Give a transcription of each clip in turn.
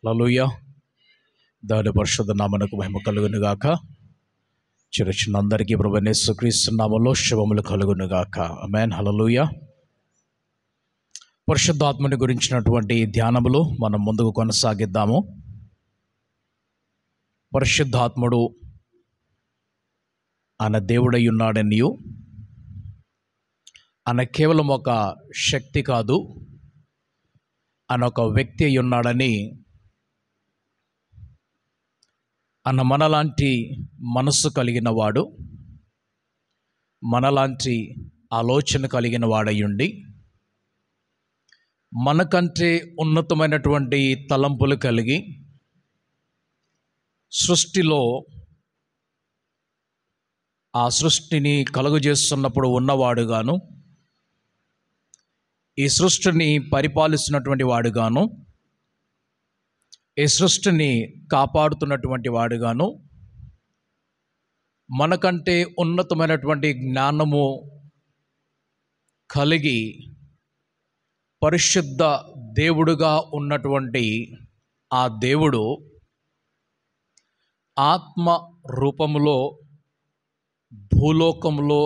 హల్లెలూయా. దాని పరిశుద్ధ నామమునకు మహిమ కలుగును గాక. చిరచిన అందరికీ ప్రభువైన యేసుక్రీస్తు నామములో శుభములు కలుగును గాక. ఆమేన్. హల్లెలూయా. పరిశుద్ధాత్మని గురించినటువంటి ధ్యానములు మనం ముందుకు కొనసాగిద్దాము. పరిశుద్ధాత్ముడు ఆయన దేవుడై ఉన్నాడనియు, ఆయన కేవలం ఒక శక్తి కాదు, ఆయన ఒక వ్యక్తి అయి ఉన్నాడని, ఆయన మనలాంటి మనస్సు కలిగిన వాడు, మనలాంటి ఆలోచన కలిగిన వాడయ్యుండి, మనకంటే ఉన్నతమైనటువంటి తలంపులు కలిగి సృష్టిలో ఆ సృష్టిని కలుగజేస్తున్నప్పుడు ఉన్నవాడుగాను, ఈ సృష్టిని పరిపాలిస్తున్నటువంటి వాడుగాను, ఈ సృష్టిని కాపాడుతున్నటువంటి వాడుగాను, మనకంటే ఉన్నతమైనటువంటి జ్ఞానము కలిగి పరిశుద్ధ దేవుడుగా ఉన్నటువంటి ఆ దేవుడు ఆత్మ రూపములో భూలోకంలో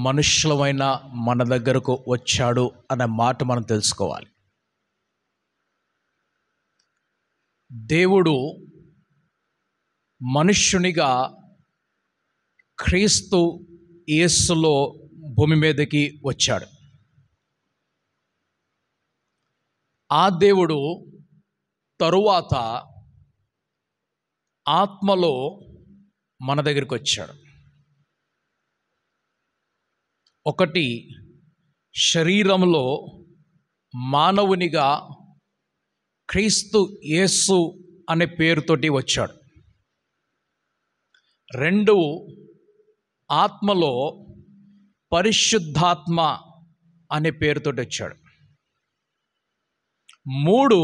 మనుష్యులమైన మన దగ్గరకు వచ్చాడు అనే మాట మనం తెలుసుకోవాలి. దేవుడు మనుష్యునిగా క్రీస్తు యేసులో భూమి మీదకి వచ్చాడు. ఆ దేవుడు తరువాత ఆత్మలో మన దగ్గరికి వచ్చాడు. ఒకటి శరీరంలో మానవునిగా క్రీస్తు యేసు అనే పేరుతోటి వచ్చాడు. రెండు, ఆత్మలో పరిశుద్ధాత్మ అనే పేరుతోటి వచ్చాడు. మూడు,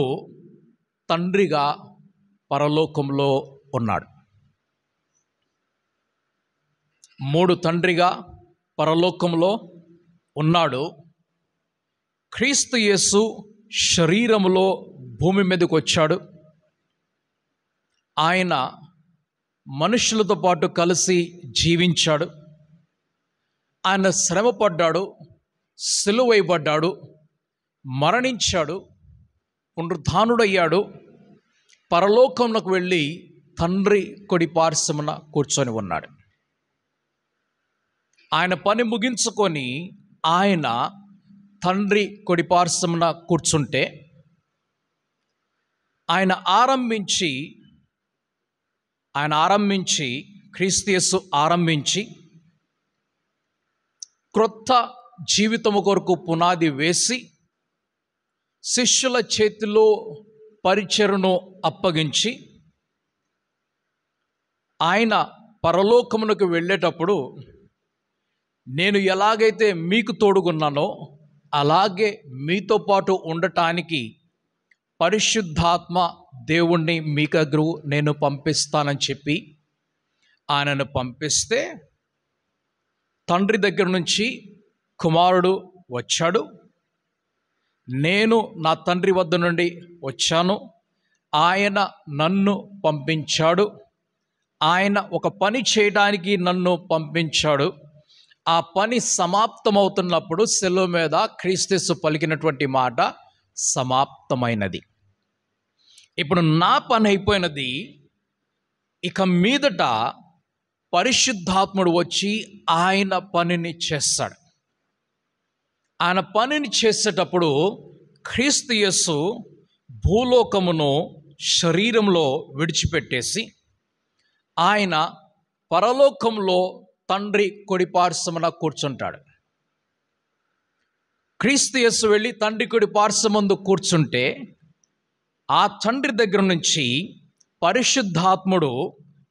తండ్రిగా పరలోకంలో ఉన్నాడు. మూడు, తండ్రిగా పరలోకంలో ఉన్నాడు. క్రీస్తు యేసు శరీరములో భూమి మీదకి వచ్చాడు. ఆయన మనుషులతో పాటు కలిసి జీవించాడు. ఆయన శ్రమపడ్డాడు, సిలువైపడ్డాడు, మరణించాడు, పునరుద్ధానుడయ్యాడు, పరలోకంలోకి వెళ్ళి తండ్రి కుడి పార్శ్వమున కూర్చొని ఉన్నాడు. ఆయన పని ముగించుకొని ఆయన తండ్రి కుడి పార్శ్వమున కూర్చుంటే, ఆయన ఆరంభించి క్రీస్తు యేసు ఆరంభించి క్రొత్త జీవితము కొరకు పునాది వేసి శిష్యుల చేతిలో పరిచర్యను అప్పగించి ఆయన పరలోకమునకు వెళ్ళేటప్పుడు, నేను ఎలాగైతే మీకు తోడుగున్నానో అలాగే మీతో పాటు ఉండటానికి పరిశుద్ధాత్మ దేవుణ్ణి మీ దగ్గర నేను పంపిస్తానని చెప్పి ఆయనను పంపిస్తే, తండ్రి దగ్గర నుంచి కుమారుడు వచ్చాడు. నేను నా తండ్రి వద్ద నుండి వచ్చాను, ఆయన నన్ను పంపించాడు, ఆయన ఒక పని చేయడానికి నన్ను పంపించాడు. ఆ పని సమాప్తమవుతున్నప్పుడు శిలువ మీద క్రీస్తు యేసు పలికినటువంటి మాట సమాప్తమైనది. ఇప్పుడు నా పని అయిపోయినది, ఇక మీదట పరిశుద్ధాత్ముడు వచ్చి ఆయన పనిని చేస్తాడు. ఆయన పనిని చేసేటప్పుడు క్రీస్తు యేసు భూలోకమును శరీరంలో విడిచిపెట్టేసి ఆయన పరలోకంలో తండ్రి కుడి పార్శ్వమున కూర్చుంటాడు. క్రీస్తు యేసు వెళ్ళి తండ్రి కుడి పార్శ్వమందు కూర్చుంటే, ఆ తండ్రి దగ్గర నుంచి పరిశుద్ధాత్ముడు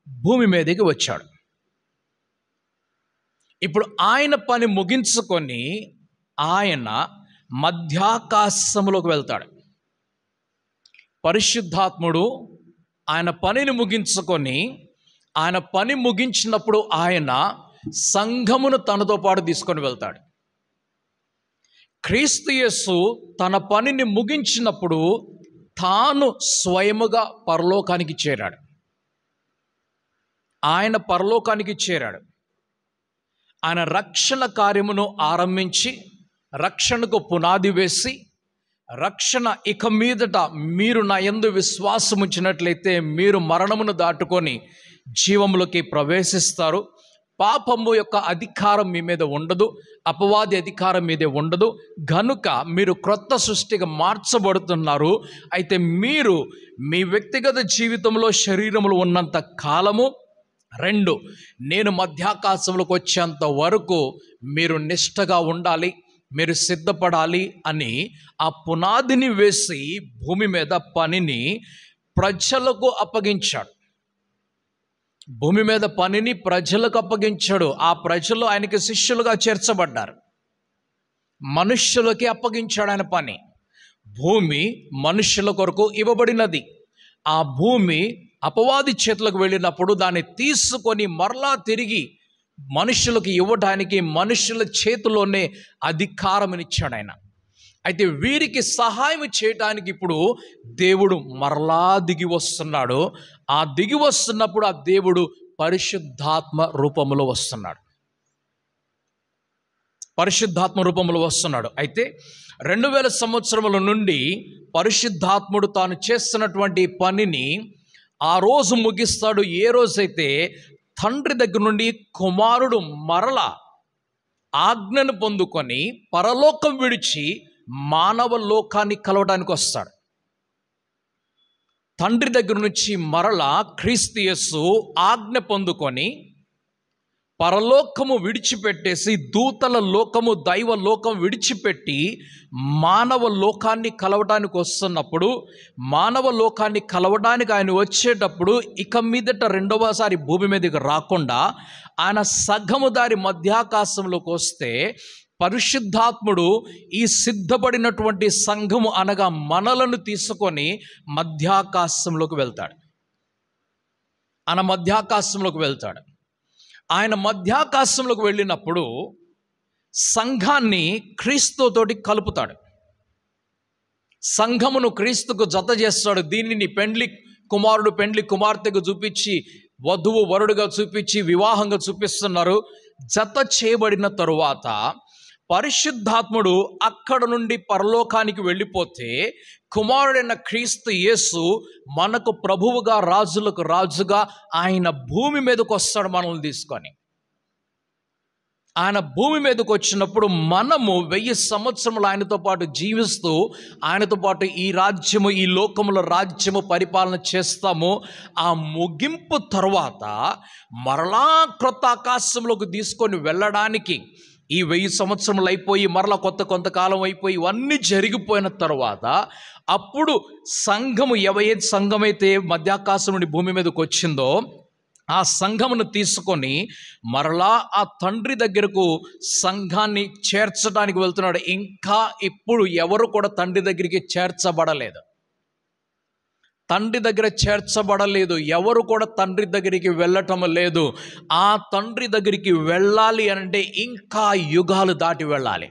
భూమి మీదకి వచ్చాడు. ఇప్పుడు ఆయన పని ముగించుకొని ఆయన మధ్యాకాశములోకి వెళ్తాడు. పరిశుద్ధాత్ముడు ఆయన పనిని ముగించుకొని, ఆయన పని ముగించినప్పుడు ఆయన సంఘమును తనతో పాటు తీసుకొని వెళ్తాడు. క్రీస్తు యేసు తన పనిని ముగించినప్పుడు తాను స్వయముగా పరలోకానికి చేరాడు. ఆయన పరలోకానికి చేరాడు. ఆయన రక్షణ కార్యమును ఆరంభించి రక్షణకు పునాది వేసి, రక్షణ ఇక మీదట మీరు నా యందు విశ్వాసం ఉంచినట్లయితే మీరు మరణమును దాటుకొని జీవములోకి ప్రవేశిస్తారు. పాపము యొక్క అధికారం మీ మీద ఉండదు, అపవాది అధికారం మీదే ఉండదు. గనుక మీరు క్రొత్త సృష్టిగా మార్చబడుతున్నారు. అయితే మీరు మీ వ్యక్తిగత జీవితంలో శరీరములు ఉన్నంత కాలము, 2 నేను మధ్యాకాశంలోకి వచ్చేంత వరకు మీరు నిష్టగా ఉండాలి, మీరు సిద్ధపడాలి అని ఆ పునాదిని వేసి భూమి మీద పనిని ప్రజలకు అప్పగించాడు. భూమి మీద పనిని ప్రజలకు అప్పగించాడు. ఆ ప్రజలు ఆయనకి శిష్యులుగా చేర్చబడ్డారు. మనుష్యులకి అప్పగించాడు ఆయన పని. భూమి మనుష్యుల కొరకు ఇవ్వబడినది. ఆ భూమి అపవాది చేతులకు వెళ్ళినప్పుడు దాన్ని తీసుకొని మరలా తిరిగి మనుషులకు ఇవ్వడానికి మనుషుల చేతిలోనే అధికారమునిచ్చాడు ఆయన. అయితే వీరికి సహాయం చేయడానికి ఇప్పుడు దేవుడు మరలా దిగి వస్తున్నాడు. ఆ దిగి వస్తున్నప్పుడు ఆ దేవుడు పరిశుద్ధాత్మ రూపంలో వస్తున్నాడు. పరిశుద్ధాత్మ రూపంలో వస్తున్నాడు. అయితే 2000 సంవత్సరముల నుండి పరిశుద్ధాత్ముడు తాను చేస్తున్నటువంటి పనిని ఆ రోజు ముగిస్తాడు. ఏ రోజైతే తండ్రి దగ్గర నుండి కుమారుడు మరల ఆజ్ఞను పొందుకొని పరలోకం విడిచి మానవ లోకాన్ని కలవడానికి వస్తాడు. తండ్రి దగ్గర నుంచి మరల క్రీస్తు యేసు ఆజ్ఞ పొందుకొని పరలోకము విడిచిపెట్టేసి దూతల లోకము, దైవ లోకం విడిచిపెట్టి మానవ లోకాన్ని కలవడానికి వస్తున్నప్పుడు, మానవ లోకాన్ని కలవడానికి ఆయన వచ్చేటప్పుడు ఇక మీదట రెండవసారి భూమి మీదకి రాకుండా ఆయన సగము దారి మధ్యాకాశంలోకి వస్తే పరిశుద్ధాత్ముడు ఈ సిద్ధపడినటువంటి సంఘము అనగా మనలను తీసుకొని మధ్యాకాశంలోకి వెళ్తాడు. ఆయన మధ్యాకాశంలోకి వెళ్తాడు. ఆయన మధ్యాకాశంలోకి వెళ్ళినప్పుడు సంఘాన్ని క్రీస్తుతోటి కలుపుతాడు. సంఘమును క్రీస్తుకు జత చేస్తాడు. దీనిని పెండ్లి కుమారుడు పెండ్లి కుమార్తెకు చూపించి, వధువు వరుడుగా చూపించి, వివాహంగా చూపిస్తున్నారు. జత చేయబడిన తరువాత పరిశుద్ధాత్ముడు అక్కడ నుండి పరలోకానికి వెళ్ళిపోతే కుమారుడైన క్రీస్తు యేసు మనకు ప్రభువుగా, రాజులకు రాజుగా ఆయన భూమి మీదకు వస్తాడు మనల్ని తీసుకొని. ఆయన భూమి మీదకు వచ్చినప్పుడు మనము 1000 సంవత్సరములు ఆయనతో పాటు జీవిస్తూ ఆయనతో పాటు ఈ రాజ్యము, ఈ లోకముల రాజ్యము పరిపాలన చేస్తాము. ఆ ముగింపు తర్వాత మరలా క్రొత్త ఆకాశంలోకి తీసుకొని వెళ్ళడానికి ఈ 1000 సంవత్సరములు అయిపోయి మరలా కొంతకాలం అయిపోయి ఇవన్నీ జరిగిపోయిన తర్వాత అప్పుడు సంఘము ఎవరైతే సంఘమైతే మధ్యాకాశం నుండి భూమి మీదకి వచ్చిందో ఆ సంఘమును తీసుకొని మరలా ఆ తండ్రి దగ్గరకు సంఘాన్ని చేర్చడానికి వెళ్తున్నాడు. ఇంకా ఇప్పుడు ఎవరు కూడా తండ్రి దగ్గరికి చేర్చబడలేదు. తండ్రి దగ్గర చేర్చబడలేదు. ఎవరు కూడా తండ్రి దగ్గరికి వెళ్ళటం లేదు. ఆ తండ్రి దగ్గరికి వెళ్ళాలి అంటే ఇంకా యుగాలు దాటి వెళ్ళాలి,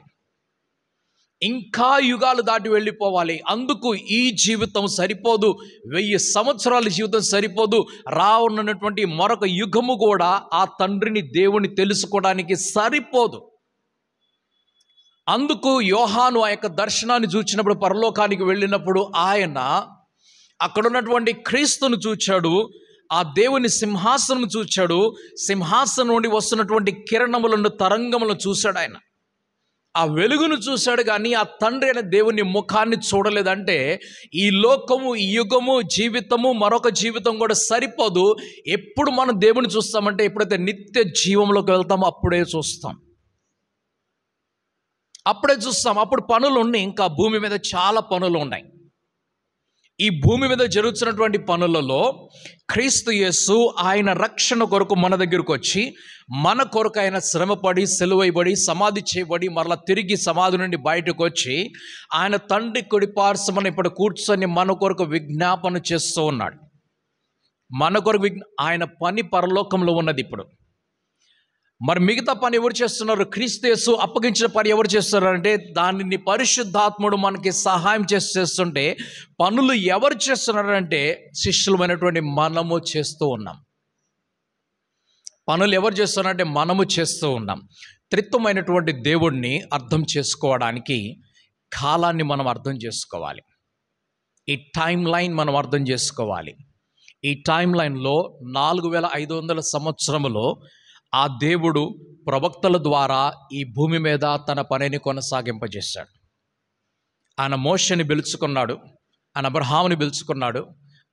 ఇంకా యుగాలు దాటి వెళ్ళిపోవాలి. అందుకు ఈ జీవితం సరిపోదు, 1000 సంవత్సరాల జీవితం సరిపోదు. రానున్నటువంటి మరొక యుగము కూడా ఆ తండ్రిని, దేవుని తెలుసుకోవడానికి సరిపోదు. అందుకు యోహాను ఆ యొక్క దర్శనాన్ని చూచినప్పుడు, పరలోకానికి వెళ్ళినప్పుడు ఆయన అక్కడ ఉన్నటువంటి క్రీస్తును చూచాడు, ఆ దేవుని సింహాసనం చూచాడు. సింహాసనం నుండి వస్తున్నటువంటి కిరణములను, తరంగములను చూశాడు. ఆయన ఆ వెలుగును చూశాడు, కానీ ఆ తండ్రి అయిన దేవుని ముఖాన్ని చూడలేదంటే ఈ లోకము, ఈ యుగము, జీవితము, మరొక జీవితం కూడా సరిపోదు. ఎప్పుడు మనం దేవుని చూస్తామంటే ఎప్పుడైతే నిత్య జీవంలోకి వెళ్తామో అప్పుడే చూస్తాం. అప్పుడు పనులు ఉన్నాయి. ఇంకా భూమి మీద చాలా పనులు ఉన్నాయి. ఈ భూమి మీద జరుగుతున్నటువంటి పనులలో క్రీస్తు యేసు ఆయన రక్షణ కొరకు మన దగ్గరకు వచ్చి మన కొరకు ఆయన శ్రమపడి, సిలువైబడి, సమాధి చేయబడి, మరలా తిరిగి సమాధి నుండి బయటకు వచ్చి ఆయన తండ్రి కుడి పార్శ్వమున ఇప్పుడు కూర్చొని మన కొరకు విజ్ఞాపన చేస్తూ ఉన్నాడు. మన కొరకు ఆయన పని పరలోకంలో ఉన్నది. ఇప్పుడు మరి మిగతా పని ఎవరు చేస్తున్నారు? క్రీస్తు యేసు అప్పగించిన పని ఎవరు చేస్తున్నారంటే దానిని పరిశుద్ధాత్ముడు మనకి సహాయం చేస్తుంటే పనులు ఎవరు చేస్తున్నారంటే శిష్యులమైనటువంటి మనము చేస్తూ ఉన్నాం. పనులు ఎవరు చేస్తున్నారంటే మనము చేస్తూ ఉన్నాం. త్రిత్వమైనటువంటి దేవుణ్ణి అర్థం చేసుకోవడానికి కాలాన్ని మనం అర్థం చేసుకోవాలి. ఈ టైం లైన్ మనం అర్థం చేసుకోవాలి. ఈ టైం లైన్లో 4500 సంవత్సరములో ఆ దేవుడు ప్రవక్తల ద్వారా ఈ భూమి మీద తన పనిని కొనసాగింపజేశాడు. ఆయన మోషేని పిలుచుకున్నాడు, ఆయన అబ్రహాముని పిలుచుకున్నాడు,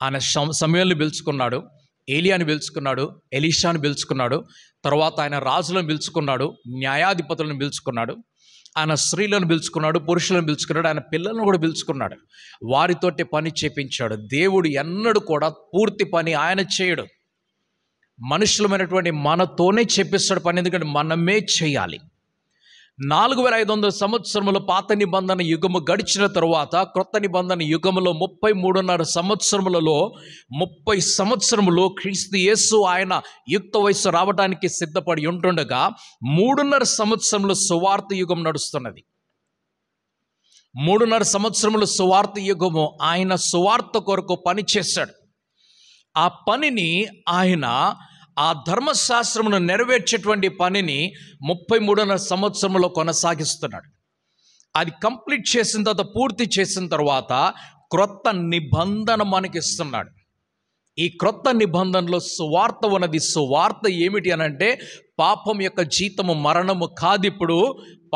ఆయన సమూయేలుని పిలుచుకున్నాడు, ఏలియాని పిలుచుకున్నాడు, ఎలీషాని పిలుచుకున్నాడు, తర్వాత ఆయన రాజులను పిలుచుకున్నాడు, న్యాయాధిపతులను పిలుచుకున్నాడు, ఆయన స్త్రీలను పిలుచుకున్నాడు, పురుషులను పిలుచుకున్నాడు, ఆయన పిల్లలను కూడా పిలుచుకున్నాడు. వారితోటి పని చేపించాడు. దేవుడు ఎన్నడూ కూడా పూర్తి పని ఆయన చేయడు. మనుషులమైనటువంటి మనతోనే చేపిస్తాడు పని, ఎందుకంటే మనమే చేయాలి. 4500 సంవత్సరముల పాత నిబంధన యుగము గడిచిన తరువాత క్రొత్త నిబంధన యుగములో 33.5 సంవత్సరములలో 30 సంవత్సరములు క్రీస్తు యేసు ఆయన యుక్త వయస్సు రావడానికి సిద్ధపడి ఉంటుండగా 3.5 సంవత్సరములు సువార్త యుగం నడుస్తున్నది. 3.5 సంవత్సరములు సువార్త యుగము ఆయన సువార్త కొరకు పని చేశాడు. ఆ పనిని ఆయన ఆ ధర్మశాస్త్రమును నెరవేర్చేటువంటి పనిని 33.5 సంవత్సరంలో కొనసాగిస్తున్నాడు. అది కంప్లీట్ చేసిన తర్వాత, పూర్తి చేసిన తర్వాత క్రొత్త నిబంధన మనకి ఇస్తున్నాడు. ఈ క్రొత్త నిబంధనలో సువార్త ఉన్నది. సువార్త ఏమిటి అనంటే పాపం యొక్క జీతము మరణము కాదు. ఇప్పుడు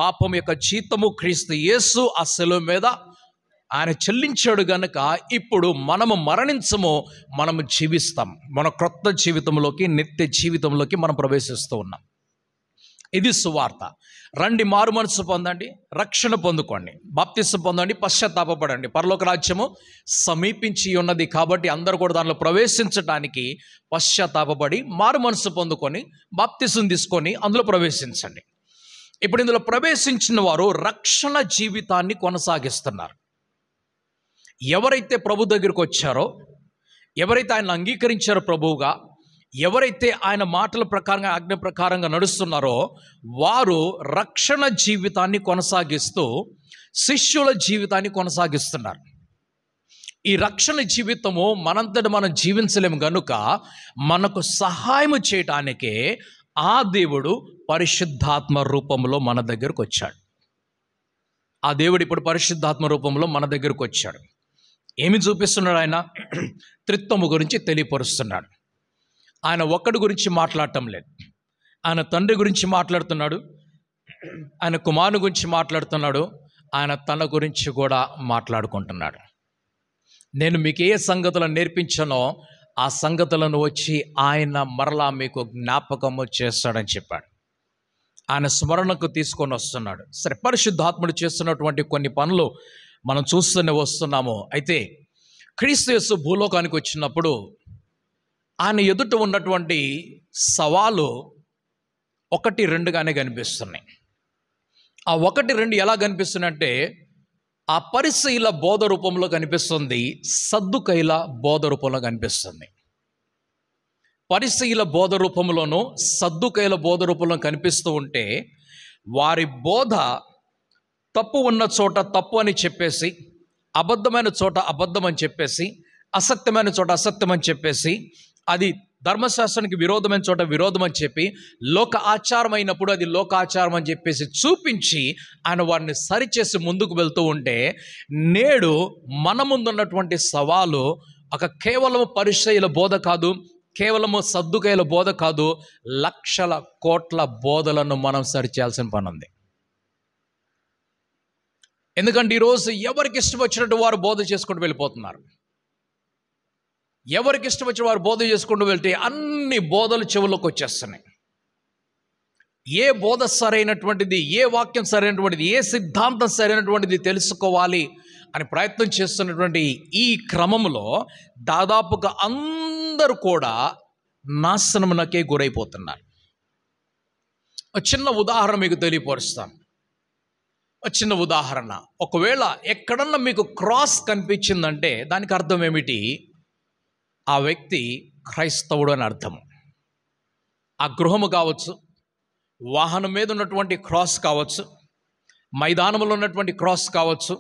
పాపం యొక్క జీతము క్రీస్తు యేసు ఆ శిలువ మీద ఆయన చెల్లించాడు గనుక ఇప్పుడు మనము మరణించము, మనము జీవిస్తాం. మన క్రొత్త జీవితంలోకి, నిత్య జీవితంలోకి మనం ప్రవేశిస్తూ ఉన్నాం. ఇది సువార్త. రండి, మారు మనసు పొందండి, రక్షణ పొందుకోండి, బాప్తిసం పొందండి, పశ్చాత్తాపపడండి. పరలోక రాజ్యము సమీపించి ఉన్నది కాబట్టి అందరూ కూడా దానిలో ప్రవేశించడానికి పశ్చాత్తాపపడి మారు మనసు పొందుకొని బాప్తిసం తీసుకొని అందులో ప్రవేశించండి. ఇప్పుడు ఇందులో ప్రవేశించిన వారు రక్షణ జీవితాన్ని కొనసాగిస్తున్నారు. ఎవరైతే ప్రభు దగ్గరికి వచ్చారో, ఎవరైతే ఆయన అంగీకరించారో ప్రభువుగా, ఎవరైతే ఆయన మాటల ప్రకారంగా, ఆజ్ఞ ప్రకారంగా నడుస్తున్నారో వారు రక్షణ జీవితాన్ని కొనసాగిస్తూ శిష్యుల జీవితాన్ని కొనసాగిస్తున్నారు. ఈ రక్షణ జీవితము మనంతట మనం జీవించలేము గనుక మనకు సహాయం చేయటానికే ఆ దేవుడు పరిశుద్ధాత్మ రూపంలో మన దగ్గరకు వచ్చాడు. ఆ దేవుడు ఇప్పుడు పరిశుద్ధాత్మ రూపంలో మన దగ్గరకు వచ్చాడు. ఏమి చూపిస్తున్నాడు? ఆయన త్రిత్వము గురించి తెలియపరుస్తున్నాడు. ఆయన ఒక్కడి గురించి మాట్లాడటం లేదు. ఆయన తండ్రి గురించి మాట్లాడుతున్నాడు, ఆయన కుమారుని గురించి మాట్లాడుతున్నాడు, ఆయన తన గురించి కూడా మాట్లాడుకుంటున్నాడు. నేను మీకు ఏ సంగతులను నేర్పించానో ఆ సంగతులను వచ్చి ఆయన మరలా మీకు జ్ఞాపకము చేస్తాడని చెప్పాడు. ఆయన స్మరణకు తీసుకొని వస్తున్నాడు. సరే, పరిశుద్ధాత్ముడు చేస్తున్నటువంటి కొన్ని పనులు మనం చూస్తూనే వస్తున్నాము. అయితే క్రీస్తు యేసు భూలోకానికి వచ్చినప్పుడు ఆయన ఎదుట ఉన్నటువంటి సవాలు 1-2గానే కనిపిస్తున్నాయి. ఆ 1-2 ఎలా కనిపిస్తున్నాయంటే ఆ పరిసయ్యుల బోధ రూపంలో కనిపిస్తుంది, సద్దుకైల బోధ రూపంలో కనిపిస్తుంది. పరిసయ్యుల బోధ రూపంలోనూ సద్దుకైల బోధ రూపంలో కనిపిస్తూ ఉంటే వారి బోధ తప్పు ఉన్న చోట తప్పు అని చెప్పేసి, అబద్ధమైన చోట అబద్ధం అని చెప్పేసి, అసత్యమైన చోట అసత్యం అని చెప్పేసి, అది ధర్మశాస్త్రానికి విరోధమైన చోట విరోధం అని చెప్పి, లోక ఆచారం అయినప్పుడు అది లోకాచారం అని చెప్పేసి చూపించి ఆయన వారిని సరిచేసి ముందుకు వెళ్తూ ఉంటే, నేడు మన ముందున్నటువంటి సవాలు ఒక కేవలం పరిసయ్యుల బోధ కాదు, కేవలము సద్దుకైల బోధ కాదు, లక్షల కోట్ల బోధలను మనం సరిచేయాల్సిన పని ఉంది. ఎందుకంటే ఈరోజు ఎవరికి ఇష్టం వచ్చినట్టు వారు బోధ చేసుకుంటూ వెళ్ళిపోతున్నారు. ఎవరికి ఇష్టం వచ్చిన వారు బోధ చేసుకుంటూ వెళ్తే అన్ని బోధలు చెవుల్లోకి వచ్చేస్తున్నాయి. ఏ బోధ సరైనటువంటిది, ఏ వాక్యం సరైనటువంటిది, ఏ సిద్ధాంతం సరైనటువంటిది తెలుసుకోవాలి అని ప్రయత్నం చేస్తున్నటువంటి ఈ క్రమంలో దాదాపుగా అందరూ కూడా నాశనమునకే గురైపోతున్నారు. ఒక చిన్న ఉదాహరణ మీకు తెలియపరుస్తాను. ఒక చిన్న ఉదాహరణ, ఒకవేళ ఎక్కడన్నా మీకు క్రాస్ కనిపించిందంటే దానికి అర్థం ఏమిటి? ఆ వ్యక్తి క్రైస్తవుడు అని అర్థము. ఆ గృహము కావచ్చు, వాహనం మీద ఉన్నటువంటి క్రాస్ కావచ్చు, మైదానంలో ఉన్నటువంటి క్రాస్ కావచ్చు,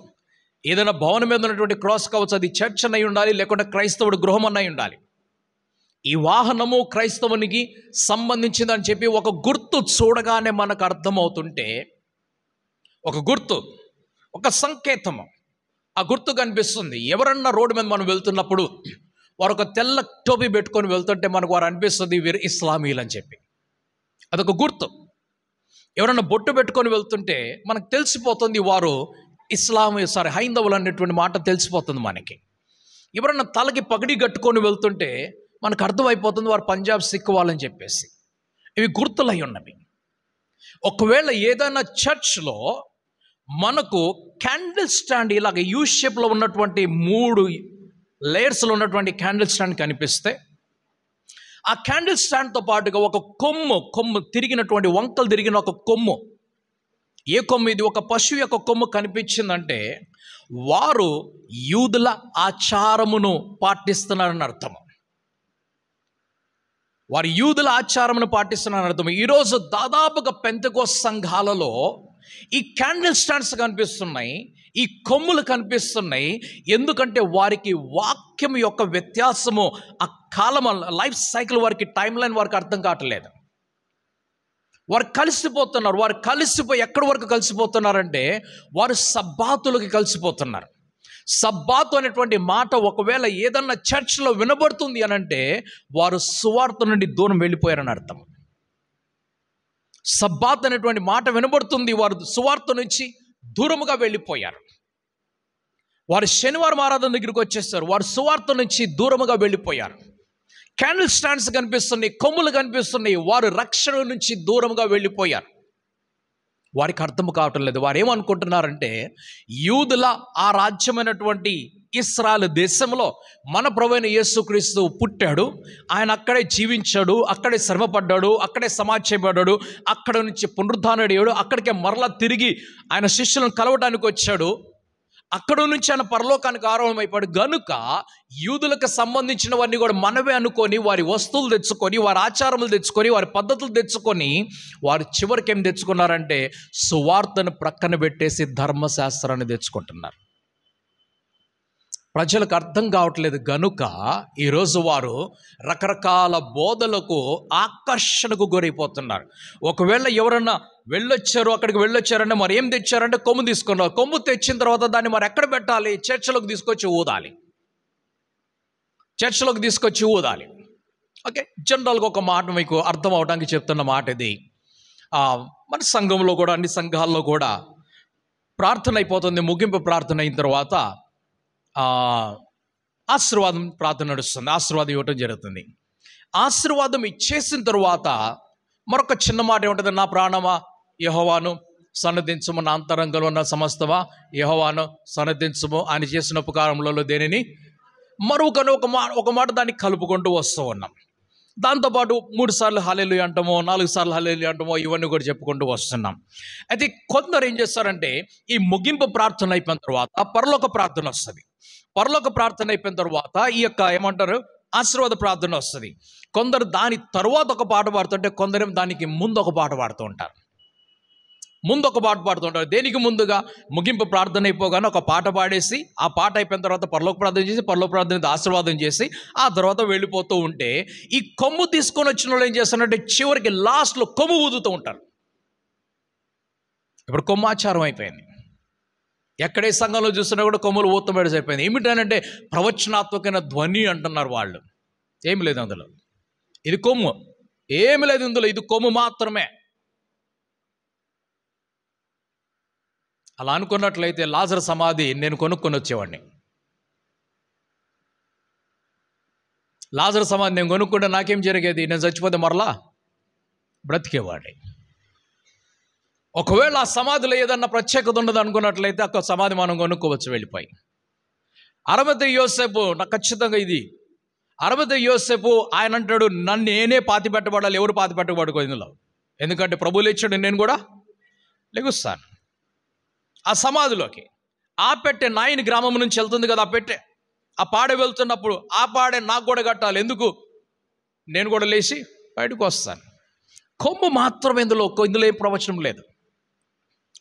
ఏదైనా భవనం మీద ఉన్నటువంటి క్రాస్ కావచ్చు, అది చర్చ్ అయి ఉండాలి, లేకుంటే క్రైస్తవుడు గృహం అయి ఉండాలి. ఈ వాహనము క్రైస్తవునికి సంబంధించిందని చెప్పి ఒక గుర్తు చూడగానే మనకు అర్థమవుతుంటే, ఒక గుర్తు, ఒక సంకేతము, ఆ గుర్తు కనిపిస్తుంది. ఎవరన్నా రోడ్డు మీద మనం వెళ్తున్నప్పుడు వారు ఒక తెల్ల టోపీ పెట్టుకొని వెళ్తుంటే మనకు వారు అనిపిస్తుంది వీరు ఇస్లామీలు అని చెప్పి. అదొక గుర్తు. ఎవరన్నా బొట్టు పెట్టుకొని వెళ్తుంటే మనకు తెలిసిపోతుంది వారు హైందవులు అనేటువంటి మాట తెలిసిపోతుంది మనకి. ఎవరన్నా తలకి పగడి కట్టుకొని వెళ్తుంటే మనకు అర్థమైపోతుంది వారు పంజాబ్ సిక్ వాళ్ళని చెప్పేసి. ఇవి గుర్తులై ఉన్నవి. ఒకవేళ ఏదైనా చర్చ్లో మనకు క్యాండిల్ స్టాండ్ ఇలాగ యూ షేప్లో ఉన్నటువంటి 3 లేయర్స్లో ఉన్నటువంటి క్యాండిల్ స్టాండ్ కనిపిస్తే, ఆ క్యాండిల్ స్టాండ్తో పాటుగా ఒక కొమ్ము తిరిగినటువంటి వంకలు తిరిగిన ఒక కొమ్ము, ఏ కొమ్ము ఇది? ఒక పశువు యొక్క కొమ్ము కనిపించిందంటే వారు యూదుల ఆచారమును పాటిస్తున్నారని అర్థం. వారు యూదుల ఆచారమును పాటిస్తున్నారని అర్థం. ఈరోజు దాదాపుగా పెంతెకోస్తు సంఘాలలో ఈ క్యాండిల్ స్టాండ్స్ కనిపిస్తున్నాయి, ఈ కొమ్ములు కనిపిస్తున్నాయి. ఎందుకంటే వారికి వాక్యం యొక్క వ్యత్యాసము, ఆ కాలం లైఫ్ సైకిల్ వారికి, టైం లైన్ వారికి అర్థం కావట్లేదు. వారు కలిసిపోతున్నారు. వారు కలిసిపోయి ఎక్కడి వరకు కలిసిపోతున్నారంటే వారు సబ్బాతులకి కలిసిపోతున్నారు. సబ్బాతు అనేటువంటి మాట ఒకవేళ ఏదన్నా చర్చ్లో వినబడుతుంది అని అంటే వారు సువార్త నుండి దూరం వెళ్ళిపోయారని అర్థం. సబ్బాత్ అనేటువంటి మాట వినబడుతుంది, వారు సువార్త నుంచి దూరముగా వెళ్ళిపోయారు. వారు శనివారం ఆరాధన దగ్గరికి వచ్చేస్తారు, వారు సువార్త నుంచి దూరముగా వెళ్ళిపోయారు. క్యాండిల్ స్టాండ్స్ కనిపిస్తున్నాయి, కొమ్ములు కనిపిస్తున్నాయి, వారు రక్షణ నుంచి దూరంగా వెళ్ళిపోయారు. వారికి అర్థం కావటం లేదు. వారు ఏమనుకుంటున్నారంటే యూదుల ఆ రాజ్యమైనటువంటి ఇశ్రాయేలు దేశంలో మన ప్రభువైన యేసుక్రీస్తు పుట్టాడు, ఆయన అక్కడే జీవించాడు, అక్కడే శ్రమపడ్డాడు, అక్కడే సమాధి చేయబడ్డాడు, అక్కడ నుంచి పునరుద్ధానుడయ్యాడు, అక్కడికే మరలా తిరిగి ఆయన శిష్యులను కలవడానికి వచ్చాడు, అక్కడ నుంచి ఆయన పరలోకానికి ఆరోహణమైపోయాడు. గనుక యూదులకు సంబంధించినవన్నీ కూడా మనమే అనుకొని వారి వస్తువులు తెచ్చుకొని, వారి ఆచారములు తెచ్చుకొని, వారి పద్ధతులు తెచ్చుకొని, వారు చివరికి ఏం తెచ్చుకున్నారంటే సువార్తను ప్రక్కన పెట్టేసి ధర్మశాస్త్రాన్ని తెచ్చుకుంటున్నారు. ప్రజలకు అర్థం కావట్లేదు. గనుక ఈరోజు వారు రకరకాల బోధలకు, ఆకర్షణకు గురైపోతున్నారు. ఒకవేళ ఎవరన్నా అక్కడికి వెళ్ళొచ్చారంటే మరి ఏం తెచ్చారంటే కొమ్ము తీసుకున్నారు. కొమ్ము తెచ్చిన తర్వాత దాన్ని మరి ఎక్కడ పెట్టాలి? చర్చలోకి తీసుకొచ్చి ఊదాలి. ఓకే, జనరల్గా ఒక మాట మీకు అర్థం అవడానికి చెప్తున్న మాట ఇది. మన సంఘంలో కూడా, అన్ని సంఘాల్లో కూడా ప్రార్థన అయిపోతుంది. ముగింపు ప్రార్థన అయిన తర్వాత ఆశీర్వాదం ప్రార్థన నడుస్తుంది. ఆశీర్వాదం ఇవ్వటం జరుగుతుంది. ఆశీర్వాదం ఇచ్చేసిన తర్వాత మరొక చిన్న మాట ఏముంటుంది? నా ప్రాణమా యెహోవాను సన్నదించుము, నా అంతరంగంలో ఉన్న సమస్తమా యెహోవాను సన్నదించుము, ఆయన చేసిన ఉపకారములలో దేనిని మరొకను ఒక మాట దాన్ని కలుపుకుంటూ వస్తూ ఉన్నాం. దాంతోపాటు 3 సార్లు హల్లెలూయా అంటామో, 4 సార్లు హల్లెలూయా అంటామో, ఇవన్నీ కూడా చెప్పుకుంటూ వస్తున్నాం. అయితే కొందరు ఏం చేస్తారంటే ఈ ముగింపు ప్రార్థన అయిపోయిన తర్వాత పరలోక ప్రార్థన వస్తుంది. పరలోక ప్రార్థన అయిపోయిన తర్వాత ఈ యొక్క ఏమంటారు ఆశీర్వాద ప్రార్థన వస్తుంది. కొందరు దాని తర్వాత ఒక పాట పాడుతుంటే, కొందరు దానికి ముందు ఒక పాట పాడుతూ ఉంటారు. దేనికి ముందుగా? ముగింపు ప్రార్థన అయిపోగానే ఒక పాట పాడేసి, ఆ పాట అయిపోయిన తర్వాత పరలోక ప్రార్థన చేసి, పరలోక ప్రార్థన ఆశీర్వాదం చేసి, ఆ తర్వాత వెళ్ళిపోతూ ఉంటే ఈ కొమ్ము తీసుకొని వచ్చిన వాళ్ళు ఏం చేస్తారంటే చివరికి లాస్ట్లో కొమ్ము ఊదుతూ ఉంటారు. ఇప్పుడు కొమ్మాచారం అయిపోయింది. ఎక్కడే సంఘంలో చూస్తున్నా కూడా కొమ్ములు ఊతమేడస్ అయిపోయింది. ఏమిటనంటే ప్రవచనాత్మకమైన ధ్వని అంటున్నారు వాళ్ళు. ఏమి లేదు అందులో, ఇది కొమ్ము, ఏమి లేదు ఇందులో, ఇది కొమ్ము మాత్రమే. అలా అనుకున్నట్లయితే లాజరు సమాధి నేను కొనుక్కొని వచ్చేవాడిని. లాజరు సమాధి నేను కొనుక్కుంటే నాకేం జరిగేది? నేను చచ్చిపోతే మరలా బ్రతికేవాడిని. ఒకవేళ ఆ సమాధిలో ఏదన్నా ప్రత్యేకత ఉండదు అనుకున్నట్లయితే ఆ సమాధి మనం కొనుక్కోవచ్చు వెళ్ళిపోయి. అరమతయ్య యోసేపు, నాకు ఖచ్చితంగా ఇది అరమతయ్య యోసేపు ఆయన అంటాడు, నన్ను నేనే పాతి పెట్టబడాలి, ఎవరు పాతి పెట్టబడుకో ఇందులో, ఎందుకంటే ప్రభువు లేచాడు, నేను కూడా లెగుస్తాను. ఆ సమాధిలోకి ఆ పెట్టె నాయని గ్రామం నుంచి వెళ్తుంది కదా, ఆ పెట్టె, ఆ పాడె వెళ్తున్నప్పుడు ఆ పాడె నాకు కూడా కట్టాలి, ఎందుకు? నేను కూడా లేచి బయటకు వస్తాను. కొమ్ము మాత్రమే, ఇందులో ఏం ప్రవచనం లేదు.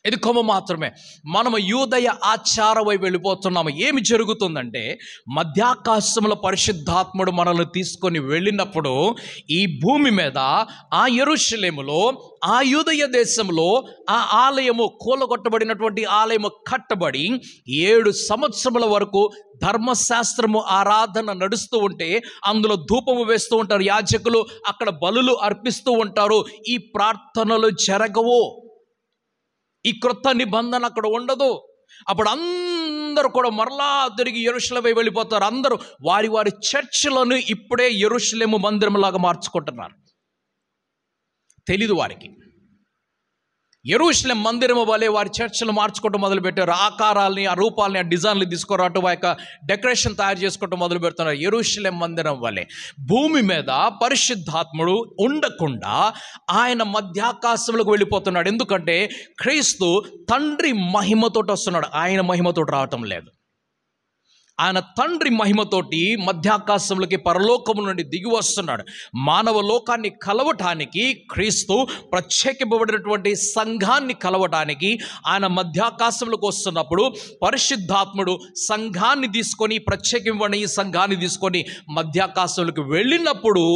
ఇది కొమ్ము మాత్రమే. మనము యూదయ ఆచారం వైపు వెళ్ళిపోతున్నాము. ఏమి జరుగుతుందంటే, మధ్యాకాశంలో పరిశుద్ధాత్ముడు మనల్ని తీసుకొని వెళ్ళినప్పుడు ఈ భూమి మీద, ఆ యెరూషలేములో, ఆ యూదయ దేశంలో ఆ ఆలయము, కూలగొట్టబడినటువంటి ఆలయము కట్టబడి 7 సంవత్సరముల వరకు ధర్మశాస్త్రము ఆరాధన నడుస్తూ ఉంటే, అందులో ధూపము వేస్తూ ఉంటారు యాజకులు, అక్కడ బలులు అర్పిస్తూ ఉంటారు. ఈ ప్రార్థనలు జరగవు. ఈ క్రొత్త నిబంధన అక్కడ ఉండదు. అప్పుడు అందరూ కూడా మరలా తిరిగి యెరూషలేము వెళ్ళిపోతారు. అందరూ వారి వారి చర్చిలను ఇప్పుడే యెరూషలేము మందిరంలాగా మార్చుకుంటున్నారు. తెలీదు వారికి. యెరూషలేము మందిరము వలె వారి చర్చలు మార్చుకోవటం మొదలుపెట్టారు. ఆకారాలని, ఆ రూపాలని, ఆ డిజైన్లు తీసుకురావటం, ఆ యొక్క డెకరేషన్ తయారు చేసుకోవటం మొదలు పెడుతున్నారు. యెరూషలేము మందిరం వలె భూమి మీద పరిశుద్ధాత్ముడు ఉండకుండా ఆయన మధ్యాకాశంలోకి వెళ్ళిపోతున్నాడు. ఎందుకంటే క్రీస్తు తండ్రి మహిమతోటి వస్తున్నాడు, ఆయన మహిమతోటి రావటం లేదు. ఆయన తండ్రి మహిమతోటి మధ్యాకాశంలోకి, పరలోకము నుండి దిగి వస్తున్నాడు. మానవ లోకాన్ని కలవటానికి, క్రీస్తు ప్రత్యేకింపబడినటువంటి సంఘాన్ని కలవటానికి ఆయన మధ్యాకాశంలోకి వస్తున్నప్పుడు పరిశుద్ధాత్ముడు సంఘాన్ని తీసుకొని, ప్రత్యేకింపబడిన ఈ సంఘాన్ని తీసుకొని మధ్యాకాశంలోకి వెళ్ళినప్పుడు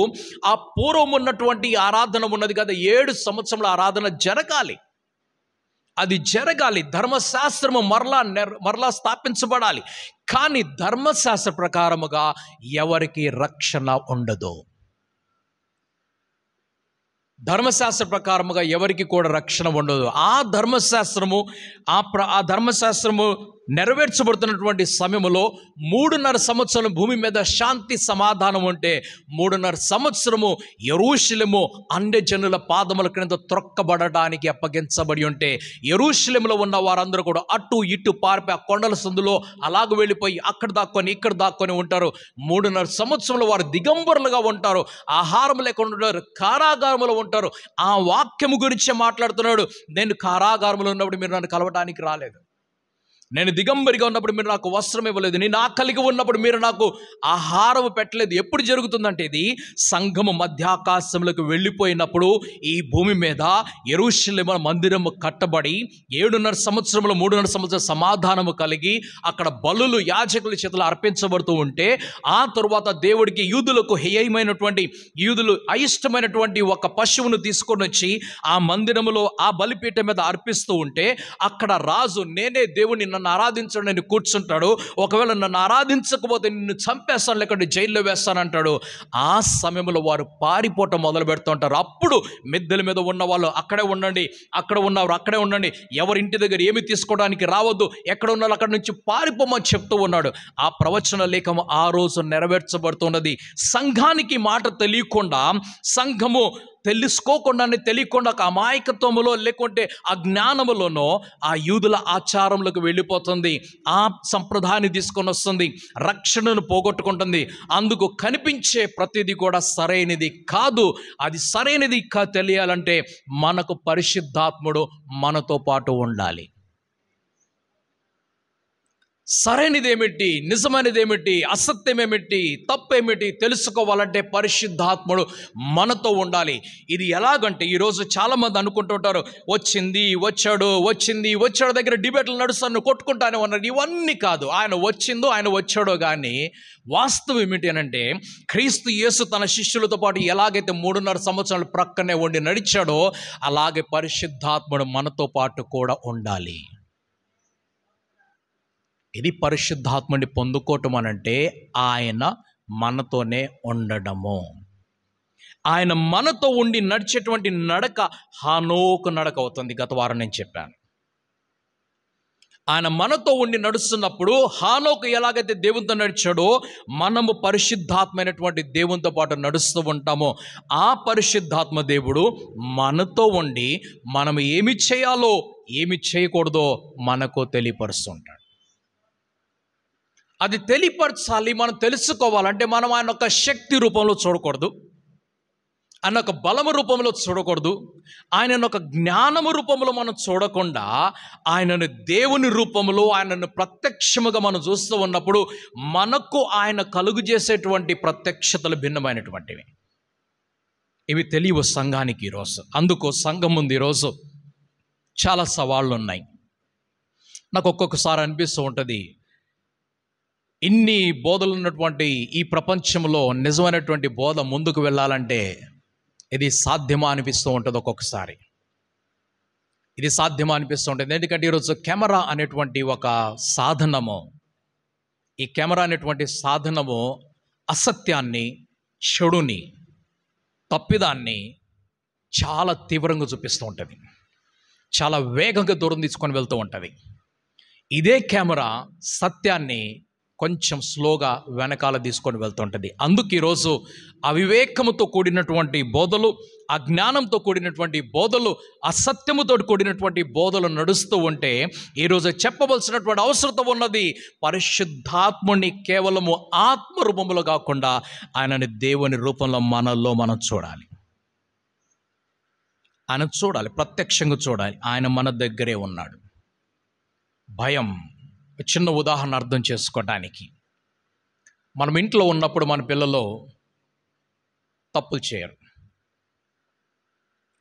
ఆ పూర్వం ఉన్నటువంటి ఆరాధన ఉన్నది కదా, 7 సంవత్సరముల ఆరాధన జరగాలి. అది జరగాలి. ధర్మశాస్త్రము మరలా స్థాపించబడాలి. కానీ ధర్మశాస్త్ర ప్రకారముగా ఎవరికి రక్షణ ఉండదు. ధర్మశాస్త్ర ప్రకారముగా ఎవరికి కూడా రక్షణ ఉండదు. ఆ ధర్మశాస్త్రము నెరవేర్చబడుతున్నటువంటి సమయంలో 3.5 సంవత్సరం భూమి మీద శాంతి సమాధానం ఉంటే, 3.5 సంవత్సరము యెరూషలేము అన్యజనుల పాదముల క్రింద త్రొక్కబడడానికి అప్పగించబడి ఉంటే, యెరూషలేములో ఉన్న వారందరూ కూడా అటు ఇటు పారిపోయి ఆ కొండల సందులో అలాగ వెళ్ళిపోయి అక్కడ దాక్కొని ఇక్కడ దాక్కొని ఉంటారు. 3.5 సంవత్సరంలో వారు దిగంబరులుగా ఉంటారు, ఆహారం లేకుండా ఉంటారు, కారాగారములో ఉంటారు. ఆ వాక్యము గురించే మాట్లాడుతున్నాడు. నేను కారాగారములో ఉన్నప్పుడు మీరు నన్ను కలవడానికి రాలేదు, నేను దిగంబరిగా ఉన్నప్పుడు మీరు నాకు వస్త్రం ఇవ్వలేదు, నేను ఆకలిగా ఉన్నప్పుడు మీరు నాకు ఆహారం పెట్టలేదు. ఎప్పుడు జరుగుతుందంటే, ఇది సంఘము మధ్యాకాశంలోకి వెళ్ళిపోయినప్పుడు ఈ భూమి మీద యెరూషలేము మందిరము కట్టబడి 7.5 సంవత్సరంలో 3.5 సంవత్సరం సమాధానము కలిగి అక్కడ బలులు యాజకుల చేతులు అర్పించబడుతూ ఉంటే, ఆ తరువాత దేవుడికి యూదులకు యూదులు అయిష్టమైనటువంటి ఒక పశువును తీసుకొని వచ్చి ఆ మందిరములో ఆ బలిపీఠం మీద అర్పిస్తూ ఉంటే, అక్కడ రాజు నేనే దేవుని, నన్ను ఆరాధించడం, నేను కూర్చుంటాడు. ఒకవేళ నన్ను ఆరాధించకపోతే నిన్ను చంపేస్తాను, లేకుంటే జైల్లో వేస్తానంటాడు. ఆ సమయంలో వారు పారిపోవటం మొదలు పెడుతూ ఉంటారు. అప్పుడు మిద్దెల మీద ఉన్న వాళ్ళు అక్కడే ఉండండి, అక్కడ ఉన్నవారు అక్కడే ఉండండి, ఎవరి ఇంటి దగ్గర ఏమి తీసుకోవడానికి రావద్దు, ఎక్కడ ఉన్నారు అక్కడి నుంచి పారిపోమని చెప్తూ ఉన్నాడు. ఆ ప్రవచన లేఖము ఆ రోజు నెరవేర్చబడుతున్నది. సంఘానికి మాట తెలియకుండా, సంఘము తెలుసుకోకుండానే, తెలియకుండా ఒక అమాయకత్వములో లేకుంటే అజ్ఞానములోనో ఆ యూదుల ఆచారంలోకి వెళ్ళిపోతుంది. ఆ సంప్రదాయాన్ని తీసుకొని వస్తుంది, రక్షణను పోగొట్టుకుంటుంది. అందుకు కనిపించే ప్రతిదీ కూడా సరైనది కాదు. అది సరైనది తెలియాలంటే మనకు పరిశుద్ధాత్ముడు మనతో పాటు ఉండాలి. సరైనదేమిటి, నిజమైనదేమిటి, అసత్యమేమిటి, తప్పేమిటి తెలుసుకోవాలంటే పరిశుద్ధాత్ముడు మనతో ఉండాలి. ఇది ఎలాగంటే, ఈరోజు చాలామంది అనుకుంటుంటారు, వచ్చాడు దగ్గర డిబేట్లు నడుస్తాను, కొట్టుకుంటానే ఉన్నారు. ఇవన్నీ కాదు. ఆయన వచ్చాడో కానీ వాస్తవం ఏమిటి అనంటే, క్రీస్తు యేసు తన శిష్యులతో పాటు ఎలాగైతే 3.5 సంవత్సరాలు ప్రక్కనే ఉండి నడిచాడో, అలాగే పరిశుద్ధాత్ముడు మనతో పాటు కూడా ఉండాలి. ఇది పరిశుద్ధాత్మని పొందుకోవటం అనంటే ఆయన మనతోనే ఉండడము. ఆయన మనతో ఉండి నడిచేటువంటి నడక హానోకు నడక అవుతుంది. గత వారం నేను చెప్పాను. ఆయన మనతో ఉండి నడుస్తున్నప్పుడు హానోకు ఎలాగైతే దేవునితో నడిచాడో, మనము పరిశుద్ధాత్మైనటువంటి దేవునితో పాటు నడుస్తూ ఉంటామో, ఆ పరిశుద్ధాత్మ దేవుడు మనతో ఉండి మనం ఏమి చేయాలో ఏమి చేయకూడదో మనకు తెలియపరుస్తుంటాడు. అది తెలియపరచాలి. మనం తెలుసుకోవాలంటే మనం ఆయన ఒక శక్తి రూపంలో చూడకూడదు, ఆయన ఒక బలము రూపంలో చూడకూడదు, ఆయనను ఒక జ్ఞానము రూపంలో మనం చూడకుండా ఆయనను దేవుని రూపంలో, ఆయనను ప్రత్యక్షముగా మనం చూస్తూ ఉన్నప్పుడు మనకు ఆయన కలుగు చేసేటువంటి ప్రత్యక్షతలు భిన్నమైనటువంటివి. ఇవి తెలియవు సంఘానికి ఈరోజు. అందుకు సంఘం ముందు ఈరోజు చాలా సవాళ్ళు ఉన్నాయి. నాకు ఒక్కొక్కసారి అనిపిస్తూ ఉంటుంది, ఇన్ని బోధలు ఉన్నటువంటి ఈ ప్రపంచంలో నిజమైనటువంటి బోధ ముందుకు వెళ్ళాలంటే ఇది సాధ్యమా అనిపిస్తూ ఉంటుంది. ఒక్కొక్కసారి ఇది సాధ్యమా అనిపిస్తూ ఉంటుంది. ఎందుకంటే ఈరోజు కెమెరా అనేటువంటి ఒక సాధనము, ఈ కెమెరా అనేటువంటి సాధనము అసత్యాన్ని, చెడుని, తప్పిదాన్ని చాలా తీవ్రంగా చూపిస్తూ ఉంటుంది, చాలా వేగంగా దూరం తీసుకొని వెళ్తూ ఉంటుంది. ఇదే కెమెరా సత్యాన్ని కొంచెం స్లోగా వెనకాల తీసుకొని వెళ్తుంటుంది. అందుకు ఈరోజు అవివేకముతో కూడినటువంటి బోధలు, అజ్ఞానంతో కూడినటువంటి బోధలు, అసత్యముతో కూడినటువంటి బోధలు నడుస్తూ ఉంటే ఈరోజు చెప్పవలసినటువంటి అవసరం ఉన్నది, పరిశుద్ధాత్ముని కేవలము ఆత్మరూపంలో కాకుండా ఆయనని దేవుని రూపంలో మనలో మనం చూడాలి. ఆయన చూడాలి, ప్రత్యక్షంగా చూడాలి. ఆయన మన దగ్గరే ఉన్నాడు. భయం, చిన్న ఉదాహరణ అర్థం చేసుకోవడానికి, మనం ఇంట్లో ఉన్నప్పుడు మన పిల్లలు తప్పులు చేయరు.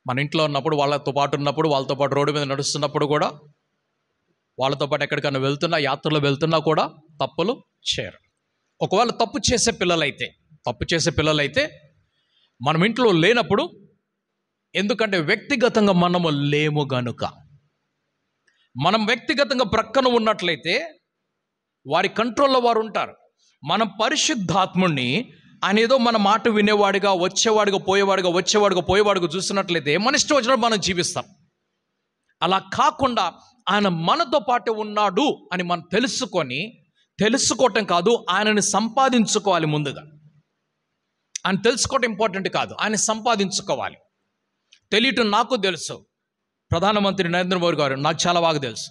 మన ఇంట్లో ఉన్నప్పుడు, వాళ్ళతో పాటు ఉన్నప్పుడు, వాళ్ళతో పాటు రోడ్డు మీద నడుస్తున్నప్పుడు కూడా, వాళ్ళతో పాటు ఎక్కడికైనా వెళ్తున్నా, యాత్రలో వెళ్తున్నా కూడా తప్పులు చేయరు. ఒకవేళ తప్పు చేసే పిల్లలైతే మనం ఇంట్లో లేనప్పుడు, ఎందుకంటే వ్యక్తిగతంగా మనము లేము గనుక, మనం వ్యక్తిగతంగా ప్రక్కన ఉన్నట్లయితే వారి కంట్రోల్లో వారు ఉంటారు. మనం పరిశుద్ధాత్ముడిని ఆయన ఏదో మన మాట వినేవాడిగా, వచ్చేవాడిగా పోయేవాడిగా చూస్తున్నట్లయితే మన ఇష్టం వచ్చినప్పుడు మనం జీవిస్తాం. అలా కాకుండా ఆయన మనతో పాటు ఉన్నాడు అని మనం తెలుసుకోవటం కాదు, ఆయనని సంపాదించుకోవాలి. ముందుగా ఆయన తెలుసుకోవటం ఇంపార్టెంట్ కాదు, ఆయన సంపాదించుకోవాలి. తెలియటం నాకు తెలుసు. ప్రధానమంత్రి నరేంద్ర మోదీ గారు నాకు చాలా బాగా తెలుసు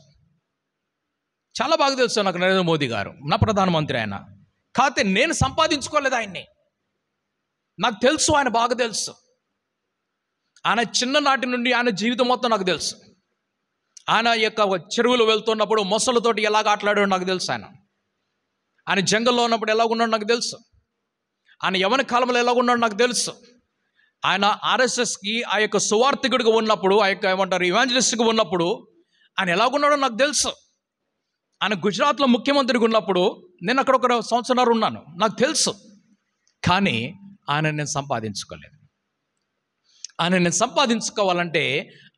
నాకు. నరేంద్ర మోదీ గారు నా ప్రధానమంత్రి. ఆయన కాకపోతే నేను సంపాదించుకోలేదు ఆయన్ని. నాకు తెలుసు, ఆయన బాగా తెలుసు. ఆయన చిన్ననాటి నుండి ఆయన జీవితం మొత్తం నాకు తెలుసు. ఆయన యొక్క చెరువులు వెళ్తున్నప్పుడు మొసలతోటి ఎలాగ ఆటలాడాడో నాకు తెలుసు. ఆయన జంగల్లో ఉన్నప్పుడు ఎలాగున్నాడో నాకు తెలుసు. ఆయన యవన కాలంలో ఎలాగున్నాడో నాకు తెలుసు. ఆయన ఆర్ఎస్ఎస్కి ఆ యొక్క సువార్థికుడిగా ఉన్నప్పుడు, ఆ యొక్క ఇవాంజలిస్ట్గా ఉన్నప్పుడు ఆయన ఎలాగున్నాడో నాకు తెలుసు. ఆయన గుజరాత్లో ముఖ్యమంత్రిగా ఉన్నప్పుడు నేను అక్కడ ఒక సంవత్సరాలు ఉన్నాను, నాకు తెలుసు. కానీ ఆయన నేను సంపాదించుకోలేదు. ఆయన నేను సంపాదించుకోవాలంటే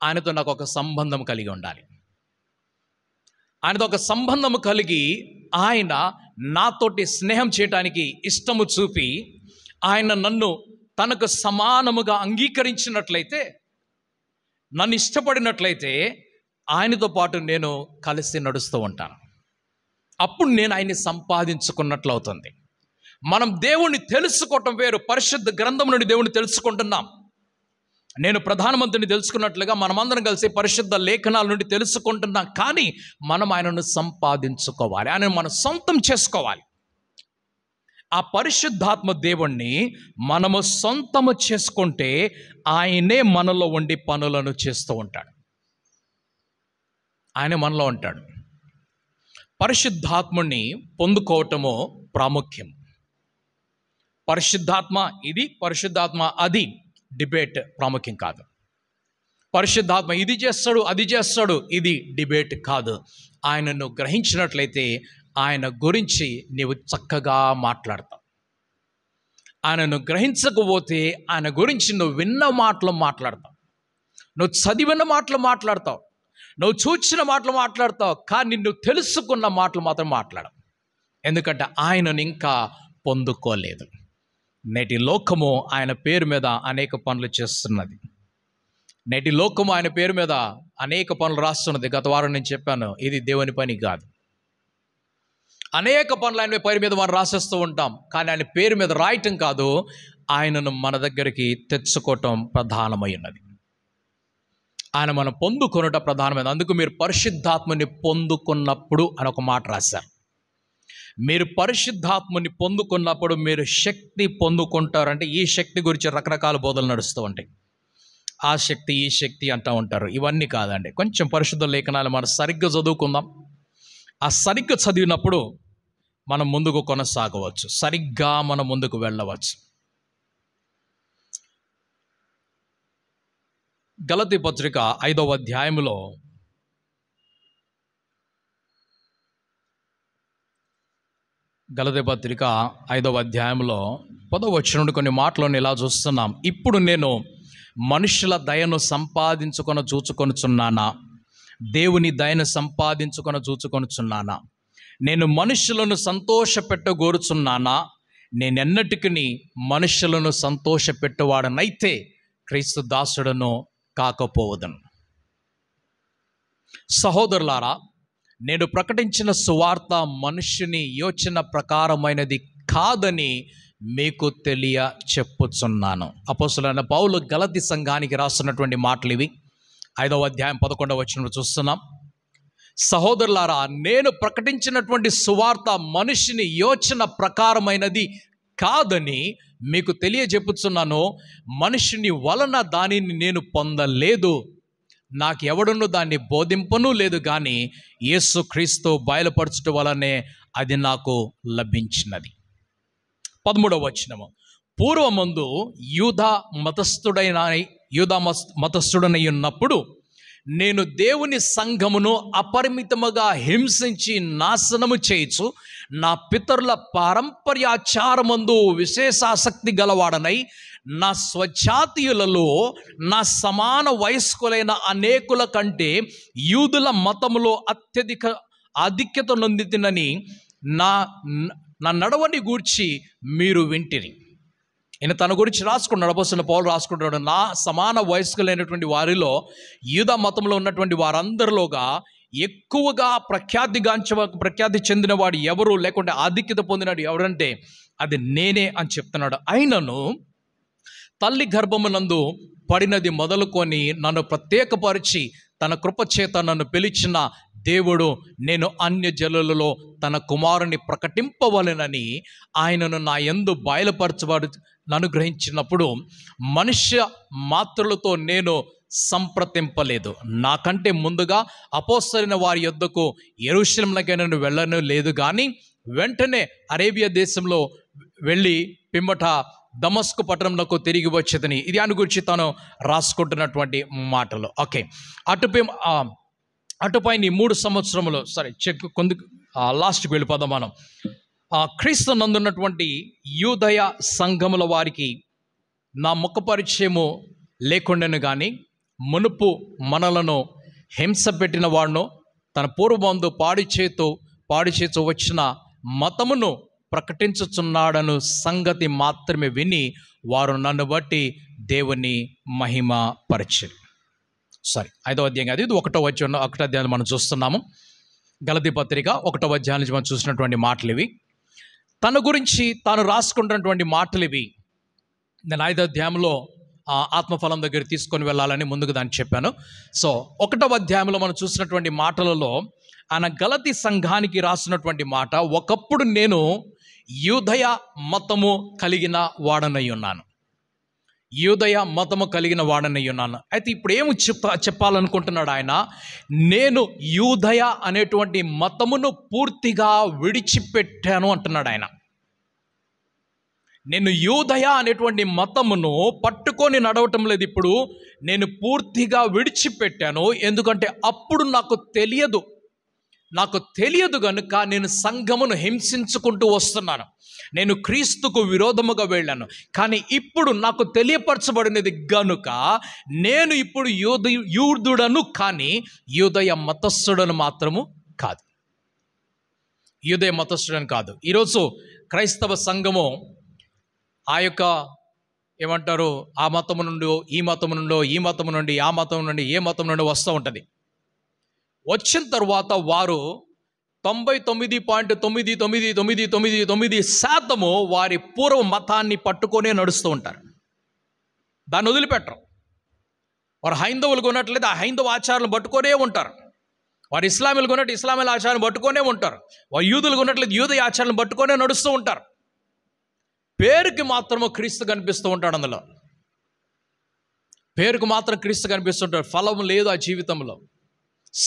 ఆయనతో నాకు ఒక సంబంధం కలిగి ఉండాలి. ఆయనతో ఒక సంబంధం కలిగి ఆయన నాతోటి స్నేహం చేయటానికి ఇష్టము చూపి ఆయన నన్ను తనకు సమానముగా అంగీకరించినట్లయితే, నన్ను ఇష్టపడినట్లయితే ఆయనతో పాటు నేను కలిసి నడుస్తూ ఉంటాను. అప్పుడు నేను ఆయన్ని సంపాదించుకున్నట్లు అవుతుంది. మనం దేవుణ్ణి తెలుసుకోవటం వేరు. పరిశుద్ధ గ్రంథం నుండి దేవుణ్ణి తెలుసుకుంటున్నాం. నేను ప్రధానమంత్రిని తెలుసుకున్నట్లుగా మనమందరం కలిసి పరిశుద్ధ లేఖనాల నుండి తెలుసుకుంటున్నాం. కానీ మనం ఆయనను సంపాదించుకోవాలి, ఆయనను మనం సొంతం చేసుకోవాలి. ఆ పరిశుద్ధాత్మ దేవుణ్ణి మనము సొంతము చేసుకుంటే ఆయనే మనలో ఉండి పనులను చేస్తూ ఉంటాడు. ఆయన మనలో ఉంటాడు. పరిశుద్ధాత్మని పొందుకోవటము ప్రాముఖ్యం. పరిశుద్ధాత్మ ఇది, పరిశుద్ధాత్మ అది డిబేట్ ప్రాముఖ్యం కాదు. పరిశుద్ధాత్మ ఇది చేస్తాడు, అది చేస్తాడు, ఇది డిబేట్ కాదు. ఆయనను గ్రహించినట్లయితే ఆయన గురించి నీవు చక్కగా మాట్లాడతావు. ఆయనను గ్రహించకపోతే ఆయన గురించి నువ్వు విన్న మాటలు మాట్లాడతావు, నువ్వు చదివిన మాటలు మాట్లాడతావు, నువ్వు చూచిన మాటలు మాట్లాడతావు. కానీ నువ్వు తెలుసుకున్న మాటలు మాత్రం మాట్లాడవు. ఎందుకంటే ఆయనను ఇంకా పొందుకోలేదు. నేటి లోకము ఆయన పేరు మీద అనేక పనులు చేస్తున్నది. నేటి లోకము ఆయన పేరు మీద అనేక పనులు రాస్తున్నది. గత వారం నేను చెప్పాను, ఇది దేవుని పని కాదు. అనేక పనులు ఆయన పేరు మీద మనం రాసేస్తూ ఉంటాం. కానీ ఆయన పేరు మీద రాయటం కాదు, ఆయనను మన దగ్గరికి తెచ్చుకోవటం ప్రధానమైనది. ఆయన మనం పొందుకొనుట ప్రధానమైనది. అందుకు మీరు పరిశుద్ధాత్మని పొందుకున్నప్పుడు అని ఒక మాట రాశారు. మీరు పరిశుద్ధాత్మని పొందుకున్నప్పుడు మీరు శక్తి పొందుకుంటారంటే, ఈ శక్తి గురించి రకరకాల బోధలు నడుస్తూ ఉంటాయి. ఆ శక్తి, ఈ శక్తి అంటూ ఉంటారు. ఇవన్నీ కాదండి. కొంచెం పరిశుద్ధ లేఖనాలు మనం సరిగ్గా చదువుకుందాం. ఆ సరిగ్గా చదివినప్పుడు మనం ముందుకు కొనసాగవచ్చు, సరిగ్గా మనం ముందుకు వెళ్ళవచ్చు. గలతీ పత్రిక 5వ అధ్యాయములో గలతీ పత్రిక 5వ అధ్యాయంలో 10వ వచనం నుండి కొన్ని మాటలను ఇలా చూస్తున్నాం. ఇప్పుడు నేను మనుషుల దయను సంపాదించుకొని చూచుకొనుచున్నానా, దేవుని దయను సంపాదించుకొని చూచుకొనుచున్నానా? నేను మనుషులను సంతోషపెట్టగోరుచున్నానా? నేనెన్నటికీ మనుషులను సంతోషపెట్టువాడనైతే క్రీస్తు దాసుడను కాకపోవదను. సహోదరులారా, నేను ప్రకటించిన సువార్త మనుష్యుని యోచన ప్రకారమైనది కాదని మీకు తెలియ చెప్పుచున్నాను. అపోస్తలుడైన పౌలు గలతీ సంఘానికి రాస్తున్నటువంటి మాటలు ఇవి. 5వ అధ్యాయం 11వ వచనంలో చూస్తున్నాం. సహోదరులారా, నేను ప్రకటించినటువంటి సువార్త మనుష్యుని యోచన ప్రకారమైనది కాదని మీకు తెలియజెప్పుచున్నాను. మనుషుని వలన దానిని నేను పొందలేదు, నాకు ఎవడును దాన్ని బోధింపను లేదు, కానీ యేసు క్రీస్తు బయలుపరచుట వలనే అది నాకు లభించినది. 13వ వచనము, పూర్వమందు యూదా మతస్థుడనై ఉన్నప్పుడు నేను దేవుని సంఘమును అపరిమితముగా హింసించి నాశనము చేయుచు నా పితరుల పారంపర్యాచారమందు విశేషాసక్తి గలవాడనై నా స్వజాతీయులలో నా సమాన వయస్కులైన అనేకుల కంటే యూదుల మతములో ఆధిక్యత నొందితినని నా నడవని గూర్చి మీరు వింటిరి. ఈయన తన గురించి రాసుకున్నాడు. అపోస్తలుడైన పౌలు రాసుకుంటున్నాడు, నా సమాన వయస్కులైనటువంటి వారిలో యూదా మతంలో ఉన్నటువంటి వారందరిలోగా ఎక్కువగా ప్రఖ్యాతి చెందినవాడు ఎవరు, లేకుంటే ఆధిక్యత పొందినాడు ఎవరంటే అది నేనే అని చెప్తున్నాడు. అయినను తల్లి గర్భమునందు పడినది మొదలుకొని నన్ను ప్రత్యేకపరిచి తన కృపచేత నన్ను పిలిచిన దేవుడు నేను అన్య జనులలో తన కుమారుని ప్రకటింపవలెనని ఆయనను నా యందు బయలుపరచబడు అనుగ్రహించినప్పుడు మనుష్య మాత్రులతో నేను సంప్రదింపలేదు. నాకంటే ముందుగా అపోస్తలులైన వారి యొద్దకు యెరూషలేమునకు నేను వెళ్ళను లేదు, కానీ వెంటనే అరేబియా దేశంలో వెళ్ళి పిమ్మట దమస్కు పట్టణంలో తిరిగి వచ్చేదని ఇది అని గురించి తాను రాసుకుంటున్నటువంటి మాటలు. ఓకే, అటుపైన 3 సంవత్సరములు లాస్ట్కి వెళ్ళిపోదాం మనం. క్రీస్తు నందున్నటువంటి యూదయ సంఘముల వారికి నా ముఖ పరిచయము లేకుండాను, కానీ మునుపు మనలను హింస పెట్టిన వాడును తన పూర్వబంధు పాడి చేతు వచ్చిన మతమును ప్రకటించుచున్నాడను సంగతి మాత్రమే విని వారు నన్ను బట్టి దేవుని మహిమ పరిచరు. 5వ అధ్యాయం కాదు, ఇది 1వ అధ్యాయం మనం చూస్తున్నాము. గలతీ పత్రిక 1వ అధ్యాయం నుంచి మనం చూసినటువంటి మాటలు ఇవి. తన గురించి తాను రాసుకుంటున్నటువంటి మాటలు ఇవి. నేను 5వ అధ్యాయంలో ఆత్మఫలం దగ్గర తీసుకొని వెళ్ళాలని ముందుకు దాన్ని చెప్పాను. 1వ అధ్యాయంలో మనం చూసినటువంటి మాటలలో ఆయన గలతీ సంఘానికి రాసినటువంటి మాట, ఒకప్పుడు నేను యూదయ మతము కలిగిన వాడనై ఉన్నాను. అయితే ఇప్పుడు ఏమి చెప్పాలనుకుంటున్నాడు ఆయన? నేను యూదయ అనేటువంటి మతమును పూర్తిగా విడిచిపెట్టాను అంటున్నాడు ఆయన. నేను యూదయ అనేటువంటి మతమును పట్టుకొని నడవటం లేదు, ఇప్పుడు నేను పూర్తిగా విడిచిపెట్టాను. ఎందుకంటే అప్పుడు నాకు తెలియదు కనుక నేను సంఘమును హింసించుకుంటూ వస్తున్నాను. నేను క్రీస్తుకు విరోధముగా వెళ్ళాను. కానీ ఇప్పుడు నాకు తెలియపరచబడినది గనుక నేను ఇప్పుడు యూదుడను, కానీ యూదయ మతస్థుడను మాత్రము కాదు. ఈరోజు క్రైస్తవ సంఘము ఆ యొక్క ఏమంటారు, ఆ మతము నుండి ఈ మతము నుండి, ఈ మతము నుండి ఆ మతం నుండి, ఏ మతం నుండి వస్తూ ఉంటుంది. వచ్చిన తర్వాత వారు 99.9999% వారి పూర్వ మతాన్ని పట్టుకొనే నడుస్తూ ఉంటారు. దాన్ని వదిలిపెట్టరు. వారు హైందవులు కొన్నట్లయితే ఆ హైందవ ఆచారాలను పట్టుకొనే ఉంటారు. వారు ఇస్లామీలు కొన్నట్టు ఇస్లామీల ఆచారాలను పట్టుకొనే ఉంటారు. వారు యూదులు కొన్నట్లయితే యూద ఆచారాలను పట్టుకొనే నడుస్తూ ఉంటారు. పేరుకి మాత్రము క్రీస్తు కనిపిస్తూ ఉంటాడు. అందులో పేరుకు మాత్రం క్రీస్తు కనిపిస్తుంటాడు. ఫలం లేదు ఆ జీవితంలో,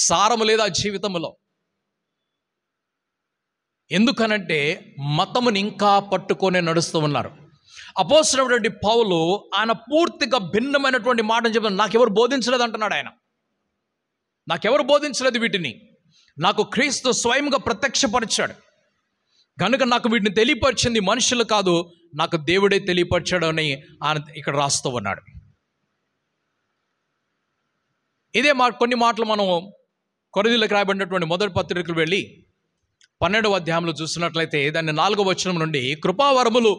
సారము లేదు ఆ జీవితంలో. ఎందుకనంటే మతముని ఇంకా పట్టుకొనే నడుస్తూ ఉన్నారు. అపోస్తలుడైనటువంటి పౌలు ఆయన పూర్తిగా భిన్నమైనటువంటి మాటను చెప్తాను. నాకెవరు బోధించలేదు అంటున్నాడు ఆయన. నాకెవరు బోధించలేదు వీటిని, నాకు క్రీస్తు స్వయంగా ప్రత్యక్షపరిచాడు కనుక నాకు వీటిని తెలియపరిచింది మనుషులు కాదు, నాకు దేవుడే తెలియపరిచాడు అని ఆయన ఇక్కడ రాస్తూ ఉన్నాడు. ఇదే కొన్ని మాటలు మనం కొరింథీయులకు రాయబడినటువంటి మొదటి పత్రికలు వెళ్ళి 12వ అధ్యాయంలో చూసినట్లయితే దాన్ని 4వ వచనం నుండి, కృపావరములు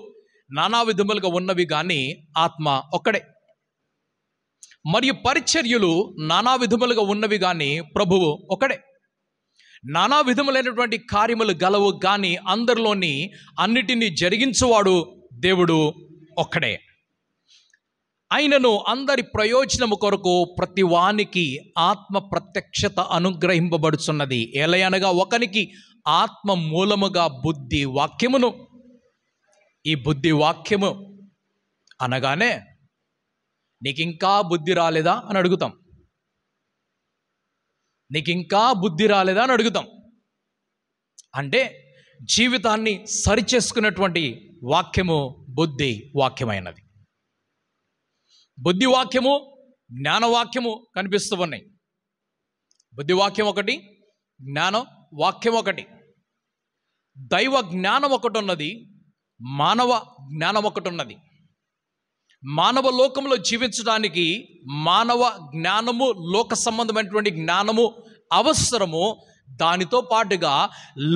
నానా విధములుగా ఉన్నవి కానీ ఆత్మ ఒక్కడే, మరియు పరిచర్యలు నానా విధములుగా ఉన్నవి కానీ ప్రభువు ఒకడే, నానా విధములైనటువంటి కార్యములు గలవు కానీ అందరిలోని అన్నిటినీ జరిగించువాడు దేవుడు ఒక్కడే. అయినను అందరి ప్రయోజనము కొరకు ప్రతి వానికి ఆత్మ ప్రత్యక్షత అనుగ్రహింపబడుచున్నది. ఎలయనగా ఒకనికి ఆత్మ మూలముగా బుద్ధి వాక్యమును, ఈ బుద్ధి వాక్యము అనగానే నీకింకా బుద్ధి రాలేదా అని అడుగుతాం. నీకింకా బుద్ధి రాలేదా అని అడుగుతాం. అంటే జీవితాన్ని సరిచేసుకున్నటువంటి వాక్యము బుద్ధి వాక్యమైనది. బుద్ధి వాక్యము, జ్ఞానవాక్యము కనిపిస్తూ ఉన్నాయి. బుద్ధివాక్యం ఒకటి, జ్ఞాన వాక్యం ఒకటి. దైవ జ్ఞానం ఒకటి ఉన్నది, మానవ జ్ఞానం ఒకటి ఉన్నది. మానవ లోకంలో జీవించడానికి మానవ జ్ఞానము, లోక సంబంధమైనటువంటి జ్ఞానము అవసరము. దానితో పాటుగా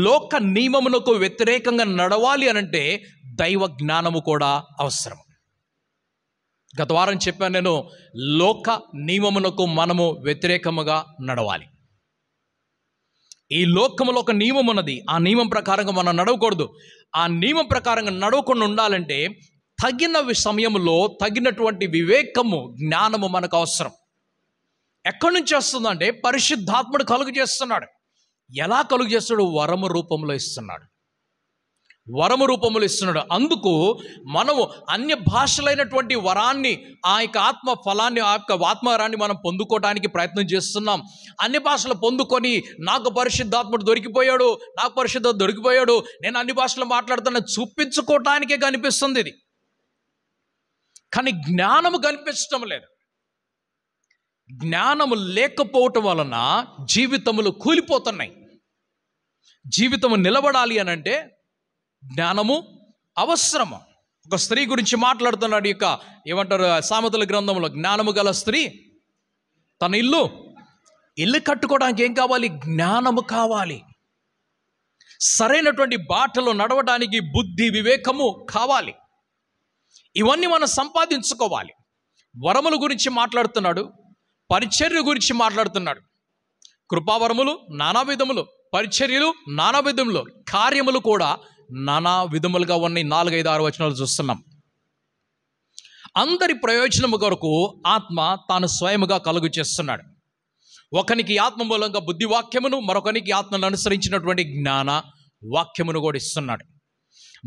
లోక నియమమునకు వ్యతిరేకంగా నడవాలి అనంటే దైవ జ్ఞానము కూడా అవసరం. గత వారం చెప్పాను నేను, లోక నియమమునకు మనము వ్యతిరేకముగా నడవాలి. ఈ లోకములో ఒక నియమం ఉన్నది, ఆ నియమం ప్రకారంగా మనం నడవకూడదు. ఆ నియమం ప్రకారంగా నడవకుండా ఉండాలంటే తగిన సమయంలో తగినటువంటి వివేకము, జ్ఞానము మనకు అవసరం. ఎక్కడి నుంచి వస్తుందంటే పరిశుద్ధాత్ముడు కలుగు చేస్తున్నాడు. ఎలా కలుగు చేస్తాడు? వరము రూపంలో ఇస్తున్నాడు. వరము రూపములు ఇస్తున్నాడు. అందుకు మనము అన్య భాషలైనటువంటి వరాన్ని, ఆ యొక్క ఆత్మ ఫలాన్ని, ఆ యొక్క ఆత్మవరాన్ని మనం పొందుకోవడానికి ప్రయత్నం చేస్తున్నాం. అన్ని భాషలు పొందుకొని నాకు పరిశుద్ధాత్ముడు దొరికిపోయాడు, నాకు పరిశుద్ధాత్మ దొరికిపోయాడు, నేను అన్ని భాషలు మాట్లాడుతున్నా చూపించుకోవటానికే కనిపిస్తుంది ఇది. కానీ జ్ఞానము కనిపించటం లేదు. జ్ఞానము లేకపోవటం వలన జీవితములు కూలిపోతున్నాయి. జీవితము నిలబడాలి అనంటే జ్ఞానము అవసరము. ఒక స్త్రీ గురించి మాట్లాడుతున్నాడు. ఇక ఏమంటారు సామెతల గ్రంథంలో, జ్ఞానము గల స్త్రీ తన ఇల్లు కట్టుకోవడానికి ఏం కావాలి? జ్ఞానము కావాలి. సరైనటువంటి బాటలో నడవడానికి బుద్ధి, వివేకము కావాలి. ఇవన్నీ మనం సంపాదించుకోవాలి. వరముల గురించి మాట్లాడుతున్నాడు, పరిచర్య గురించి మాట్లాడుతున్నాడు. కృపావరములు నానా విధములు, పరిచర్యలు నానా విధములు, కార్యములు కూడా నానా విధములుగా ఉన్నాయి. 4, 5, 6 వచనాలు చూస్తున్నాం. అందరి ప్రయోజనము కొరకు ఆత్మ తాను స్వయముగా కలుగు చేస్తున్నాడు. ఒకనికి ఆత్మ మూలంగా బుద్ధి వాక్యమును, మరొకనికి ఆత్మను అనుసరించినటువంటి జ్ఞాన వాక్యమును కూడా ఇస్తున్నాడు.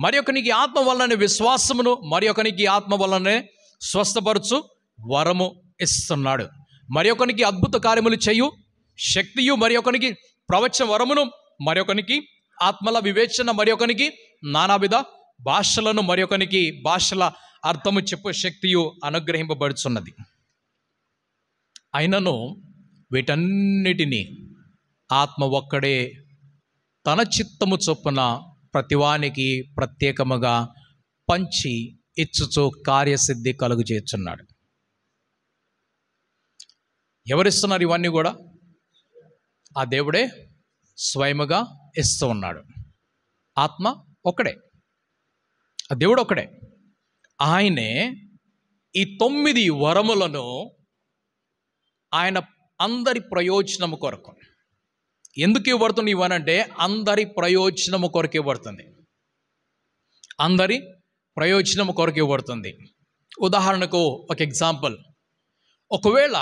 మరి ఒకనికి ఆత్మ వల్లనే విశ్వాసమును, మరి ఒకనికి ఆత్మ వల్లనే స్వస్థపరచు వరము ఇస్తున్నాడు. మరి ఒకనికి అద్భుత కార్యములు చేయు శక్తియు, మరి ఒకనికి ప్రవచన వరమును, మరి ఒకనికి ఆత్మల వివేచన, మరి ఒకనికి నానావిధ భాషలను, మరి ఒకనికి భాషల అర్థము చెప్పు శక్తియు అనుగ్రహింపబడుచున్నది. అయినను వీటన్నిటినీ ఆత్మ ఒక్కడే తన చిత్తము చొప్పున ప్రతివానికి ప్రత్యేకముగా పంచి ఇచ్చుచు కార్యసిద్ధి కలుగు చేస్తున్నాడు. ఎవరిస్తున్నారు ఇవన్నీ కూడా? ఆ దేవుడే స్వయముగా ఇస్తూ ఉన్నాడు. ఆత్మ ఒక్కడే, ఆ దేవుడు ఒక్కడే. ఆయనే ఈ 9 వరములను ఆయన అందరి ప్రయోజనము కొరకు ఎందుకు ఇవ్వబడుతుంది? ఇవనంటే అందరి ప్రయోజనము కొరకు ఇవ్వబడుతుంది. అందరి ప్రయోజనము కొరకు ఇవ్వబడుతుంది. ఉదాహరణకు ఒక ఎగ్జాంపుల్, ఒకవేళ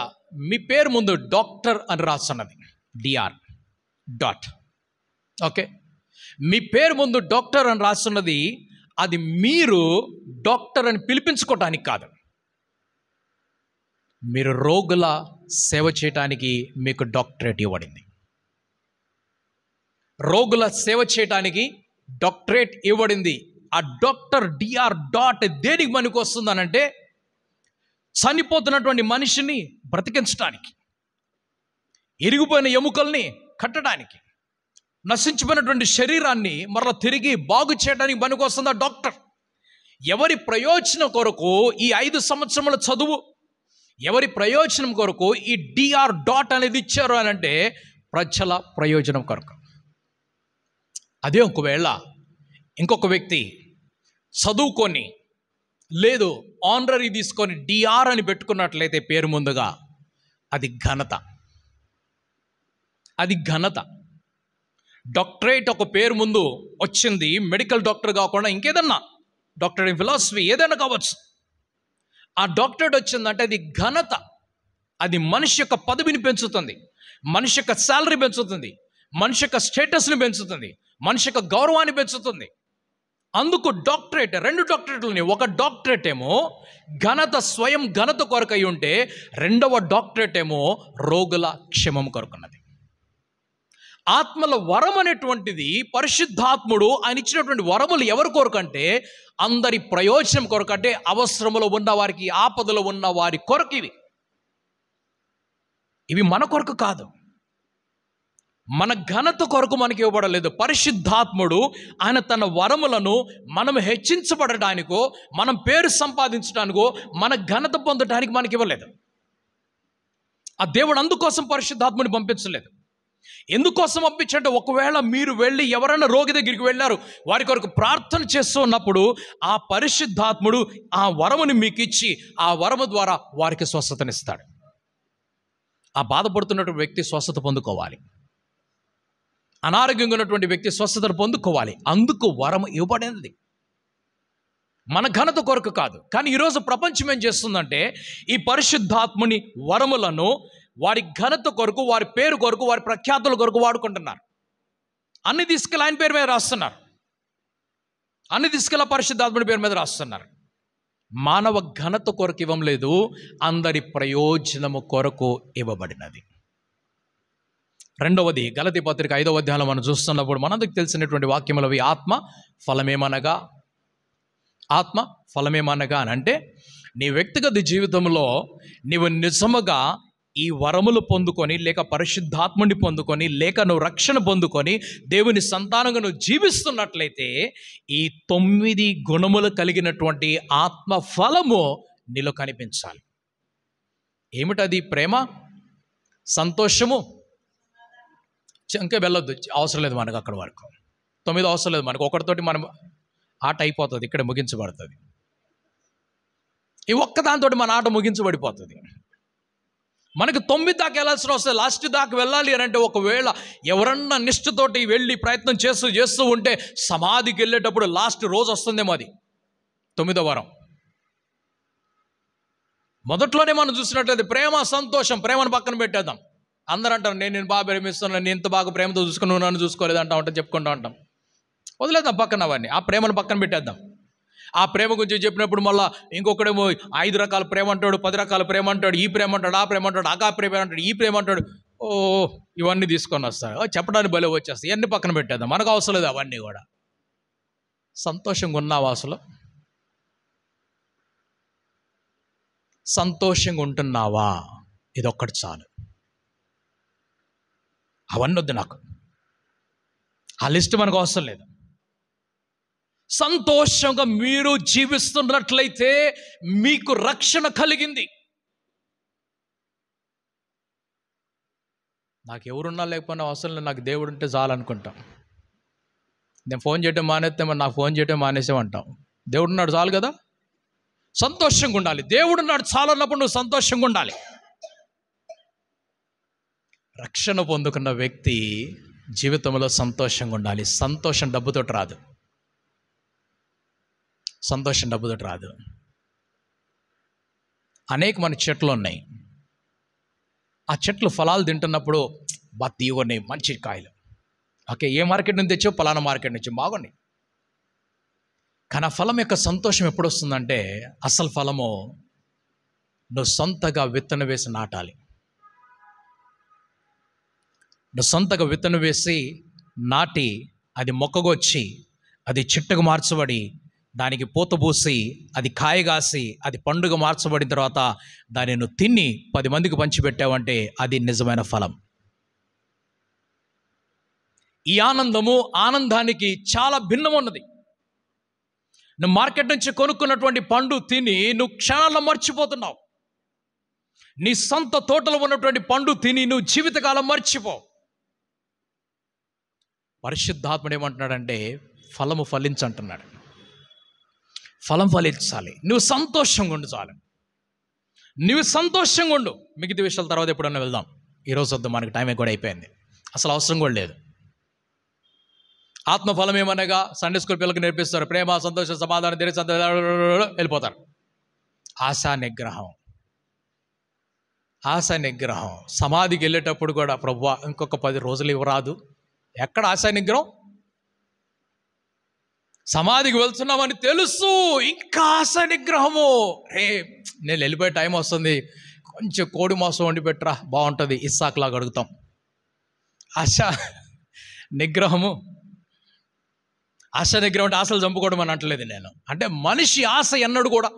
మీ పేరు ముందు డాక్టర్ అని రాస్తున్నది, డిఆర్ డాట్, ఓకే, మీ పేరు ముందు డాక్టర్ అని రాస్తున్నది, అది మీరు డాక్టర్ అని పిలిపించుకోవటానికి కాదు, మీరు రోగుల సేవ చేయటానికి మీకు డాక్టరేట్ ఇవ్వబడింది. రోగుల సేవ చేయటానికి డాక్టరేట్ ఇవ్వబడింది. ఆ డాక్టర్ డిఆర్ డాట్ దేనికి పనికి వస్తుందనంటే చనిపోతున్నటువంటి మనిషిని బ్రతికించడానికి, ఇరిగిపోయిన ఎముకల్ని కట్టడానికి, నశించిపోయినటువంటి శరీరాన్ని మరలా తిరిగి బాగు చేయడానికి పనికొస్తుంది ఆ డాక్టర్. ఎవరి ప్రయోజనం కొరకు ఈ 5 సంవత్సరముల చదువు, ఎవరి ప్రయోజనం కొరకు ఈ డిఆర్ డాట్ అనేది ఇచ్చారు అని అంటే ప్రజల ప్రయోజనం కొరకు. అదే ఒకవేళ ఇంకొక వ్యక్తి చదువుకొని లేదు ఆనరీ తీసుకొని డిఆర్ అని పెట్టుకున్నట్లయితే పేరు ముందుగా, అది ఘనత. అది ఘనత. డాక్టరేట్ ఒక పేరు ముందు వచ్చింది, మెడికల్ డాక్టర్ కాకుండా ఇంకేదన్నా డాక్టరేట్ ఇన్ ఫిలాసఫీ ఏదైనా కావచ్చు. ఆ డాక్టరేట్ వచ్చిందంటే అది ఘనత. అది మనిషి యొక్క పదవిని పెంచుతుంది, మనిషి యొక్క శాలరీ పెంచుతుంది, మనిషి యొక్క స్టేటస్ని పెంచుతుంది, మనిషి యొక్క గౌరవాన్ని పెంచుతుంది. అందుకు డాక్టరేట్, 2 డాక్టరేట్లని, ఒక డాక్టరేట్ ఏమో ఘనత, స్వయం ఘనత కొరకై ఉంటే, రెండవ డాక్టరేట్ ఏమో రోగుల క్షేమం కొరకున్నది. ఆత్మల వరం అనేటువంటిది పరిశుద్ధాత్ముడు ఆయన ఇచ్చినటువంటి వరములు ఎవరి కొరకంటే అందరి ప్రయోజనం కొరకంటే, అవసరములో ఉన్న వారికి, ఆపదలో ఉన్న వారి కొరకు. ఇవి మన కొరకు కాదు, మన ఘనత కొరకు మనకి ఇవ్వబడలేదు. పరిశుద్ధాత్ముడు ఆయన తన వరములను మనం హెచ్చించబడటానికో, మనం పేరు సంపాదించడానికో, మన ఘనత పొందడానికి మనకి ఇవ్వలేదు. ఆ దేవుడు అందుకోసం పరిశుద్ధాత్ముని పంపించలేదు. ఎందుకోసం పంపించంటే, ఒకవేళ మీరు వెళ్ళి ఎవరైనా రోగి దగ్గరికి వెళ్ళారు, వారి కొరకు ప్రార్థన చేస్తూ ఉన్నప్పుడు ఆ పరిశుద్ధాత్ముడు ఆ వరముని మీకు ఇచ్చి ఆ వరము ద్వారా వారికి స్వస్థతనిస్తాడు. ఆ బాధపడుతున్నటువంటి వ్యక్తి స్వస్థత పొందుకోవాలి, అనారోగ్యంగా ఉన్నటువంటి వ్యక్తి స్వస్థతను పొందుకోవాలి. అందుకు వరం ఇవ్వబడింది, మన ఘనత కొరకు కాదు. కానీ ఈరోజు ప్రపంచం ఏం చేస్తుందంటే, ఈ పరిశుద్ధాత్ముని వరములను వారి ఘనత కొరకు, వారి పేరు కొరకు, వారి ప్రఖ్యాతుల కొరకు వాడుకుంటున్నారు. అన్ని తీసుకెళ్ళి ఆయన పేరు మీద రాస్తున్నారు, అన్ని తీసుకెళ్ళి పరిశుద్ధాత్ముడి పేరు మీద రాస్తున్నారు. మానవ ఘనత కొరకు ఇవ్వం లేదు, అందరి ప్రయోజనము కొరకు ఇవ్వబడినది. రెండవది, గలతీ పత్రిక 5వ అధ్యాయంలో మనం చూస్తున్నప్పుడు మనందరికి తెలిసినటువంటి వాక్యములు అవి. ఆత్మ ఫలమేమనగా అని అంటే, నీ వ్యక్తిగత జీవితంలో నీవు నిజముగా ఈ వరములు పొందుకొని, లేక పరిశుద్ధాత్ముని పొందుకొని, లేక నువ్వు రక్షణ పొందుకొని దేవుని సంతానంగా నువ్వు జీవిస్తున్నట్లయితే ఈ 9 గుణములు కలిగినటువంటి ఆత్మ ఫలము నీలో కనిపించాలి. ఏమిటది? ప్రేమ, సంతోషము. ఇంకా వెళ్ళొద్దు, అవసరం లేదు మనకు అక్కడ వరకు. 9 అవసరం లేదు మనకు. ఒకటితోటి మనం ఆట అయిపోతుంది, ఇక్కడ ముగించబడుతుంది. ఈ ఒక్కదాంతో మన ఆట ముగించబడిపోతుంది. మనకు 9 దాకా వెళ్ళాల్సిన వస్తుంది, లాస్ట్ దాకా వెళ్ళాలి అని అంటే, ఒకవేళ ఎవరన్నా నిష్ఠతోటి వెళ్ళి ప్రయత్నం చేస్తూ ఉంటే సమాధికి వెళ్ళేటప్పుడు లాస్ట్ రోజు వస్తుందేమో, అది 9వ వారం. మొదట్లోనే మనం చూసినట్లయితే ప్రేమ, సంతోషం, ప్రేమను పక్కన పెట్టేద్దాం. అందరూ అంటారు, నేను బాగా ప్రేమిస్తున్నాను, నేను ఇంత బాగా ప్రేమతో చూసుకుని నన్ను చూసుకోలేదు అంటా ఉంటాం, చెప్పుకుంటూ ఉంటాం. వదిలేద్దాం పక్కన అవన్నీ, ఆ ప్రేమను పక్కన పెట్టేద్దాం. ఆ ప్రేమ గురించి చెప్పినప్పుడు మళ్ళీ ఇంకొకడేమో 5 రకాల ప్రేమ అంటాడు, 10 రకాల ప్రేమ అంటాడు, ఈ ప్రేమ అంటాడు, ఆ ప్రేమ అంటాడు, ఆ ప్రేమ అంటాడు, ఈ ప్రేమ అంటాడు. ఇవన్నీ తీసుకొని వస్తాడు, చెప్పడానికి భలే వచ్చేస్తాయి. ఇవన్నీ పక్కన పెట్టేద్దాం, మనకు అవసరం లేదు అవన్నీ కూడా. సంతోషంగా ఉన్నావా? అసలు సంతోషంగా ఉంటున్నావా? ఇదొక్కటి చాలు, అవన్నీ వద్దు నాకు, ఆ లిస్ట్ మనకు అవసరం లేదు. సంతోషంగా మీరు జీవిస్తున్నట్లయితే మీకు రక్షణ కలిగింది. నాకు ఎవరున్నా లేకపోయినా అవసరం లేదు, నాకు దేవుడు ఉంటే చాలు అనుకుంటాం. నేను ఫోన్ చేయడం మానేస్తే మరి నాకు ఫోన్ చేయడం మానేసామంటాం. దేవుడు ఉన్నాడు చాలు కదా. సంతోషంగా ఉండాలి, దేవుడు ఉన్నాడు చాలు అన్నప్పుడు నువ్వు సంతోషంగా ఉండాలి. రక్షణ పొందుకున్న వ్యక్తి జీవితంలో సంతోషంగా ఉండాలి. సంతోషం డబ్బుతోటి రాదు, సంతోషం డబ్బుతోటి రాదు. అనేకమైన చెట్లు ఉన్నాయి, ఆ చెట్లు ఫలాలు తింటున్నప్పుడు తీయగొన్నాయి, మంచి కాయలు. ఓకే, ఏ మార్కెట్ నుంచి తెచ్చో? ఫలానా మార్కెట్ నుంచి, బాగున్నాయి. కానీ ఆ ఫలం యొక్క సంతోషం ఎప్పుడు వస్తుందంటే, అసలు ఫలము నువ్వు సొంతగా విత్తనం వేసి నాటాలి. నువ్వు సొంతగా విత్తనం వేసి నాటి, అది మొక్కగొచ్చి, అది చెట్టుకు మార్చబడి, దానికి పూత పూసి అది కాయగాసి అది పండుగ మార్చబడిన తర్వాత దాన్ని నువ్వు తిని 10 మందికి పంచిపెట్టావంటే అది నిజమైన ఫలం. ఈ ఆనందానికి చాలా భిన్నం ఉన్నది. నువ్వు మార్కెట్ నుంచి కొనుక్కున్నటువంటి పండు తిని నువ్వు క్షణాల్లో మర్చిపోతున్నావు. నీ సొంత తోటలో ఉన్నటువంటి పండు తిని నువ్వు జీవితకాలం మర్చిపో. పరిశుద్ధాత్ముడు ఏమంటున్నాడంటే ఫలము ఫలించంటున్నాడు. ఫలం ఫలించాలి. నువ్వు సంతోషంగా ఉండు చాలు. నువ్వు సంతోషంగా ఉండు. మిగతా విషయాల తర్వాత ఎప్పుడన్నా వెళ్దాం. ఈరోజు వద్దు, మనకి టైం కూడా అయిపోయింది. అసలు అవసరం కూడా లేదు. ఆత్మఫలం ఏమనగా సండే స్కూల్ పిల్లలకు నేర్పిస్తారు. ప్రేమ, సంతోషం, సమాధానం, ధైర్యం, వెళ్ళిపోతారు. ఆశా నిగ్రహం. సమాధికి వెళ్ళేటప్పుడు కూడా ప్రభువా ఇంకొక 10 రోజులు ఇవ్వరాదు. ఎక్కడ ఆశా నిగ్రహం? సమాధికి వెళ్తున్నామని తెలుసు, ఇంకా ఆశా నిగ్రహము. నేను వెళ్ళిపోయే టైం వస్తుంది, కొంచెం కోడి మాంసం వండి పెట్టరా బాగుంటుంది, ఇస్సాకులాగా అడుగుతాం. ఆశా నిగ్రహం అంటే ఆశలు చంపుకోవడం అని అంటలేదు నేను. అంటే మనిషి ఆశ ఎన్నడు కూడా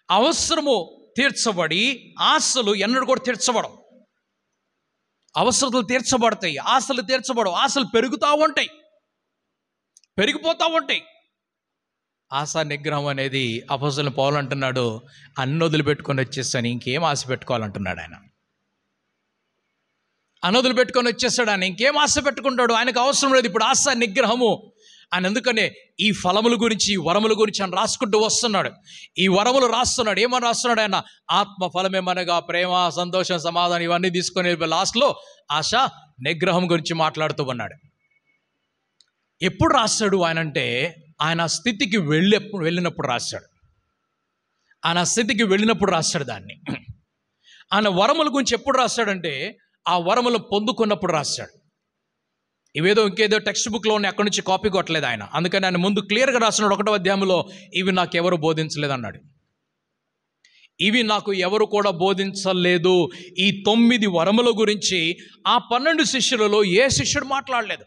అవసరము తీర్చబడి ఆశలు ఎన్నడు కూడా తీర్చబడవు. అవసరతలు తీర్చబడతాయి, ఆశలు తీర్చబడవు. ఆశలు పెరిగిపోతూ ఉంటాయి. ఆశా నిగ్రహం అనేది అపోస్తలుడైన పౌలు అంటున్నాడు, అన్ని వదిలిపెట్టుకొని వచ్చేసాను, ఇంకేం ఆశ పెట్టుకోవాలంటున్నాడు ఆయన. అన్నదులు పెట్టుకొని వచ్చేస్తాడు ఆయన, ఇంకేం ఆశ పెట్టుకుంటాడు? ఆయనకు అవసరం లేదు ఇప్పుడు ఆశా నిగ్రహము. ఆయన ఎందుకనే ఈ ఫలముల గురించి, ఈ వరముల గురించి ఆయన రాసుకుంటూ వస్తున్నాడు. ఈ వరములు రాస్తున్నాడు. ఏమని రాస్తున్నాడు ఆయన? ఆత్మ ఫలమేమనగా ప్రేమ, సంతోషం, సమాధానం ఇవన్నీ తీసుకొని లాస్ట్లో ఆశా నిగ్రహం గురించి మాట్లాడుతూ ఉన్నాడు. ఎప్పుడు రాస్తాడు ఆయన అంటే ఆయన స్థితికి వెళ్ళినప్పుడు రాస్తాడు. ఆయన స్థితికి వెళ్ళినప్పుడు రాస్తాడు దాన్ని. ఆయన వరముల గురించి ఎప్పుడు రాస్తాడంటే ఆ వరములు పొందుకున్నప్పుడు రాస్తాడు. ఇవేదో ఇంకేదో టెక్స్ట్ బుక్లో ఉన్నాయి, అక్కడి నుంచి కాపీ కొట్టలేదు ఆయన. అందుకని ఆయన ముందు క్లియర్గా రాస్తున్నాడు 1వ అధ్యాయంలో, ఇవి నాకు ఎవరు బోధించలేదు అన్నాడు. ఇవి నాకు ఎవరు కూడా బోధించలేదు. ఈ 9 వరముల గురించి ఆ 12 శిష్యులలో ఏ శిష్యుడు మాట్లాడలేదు.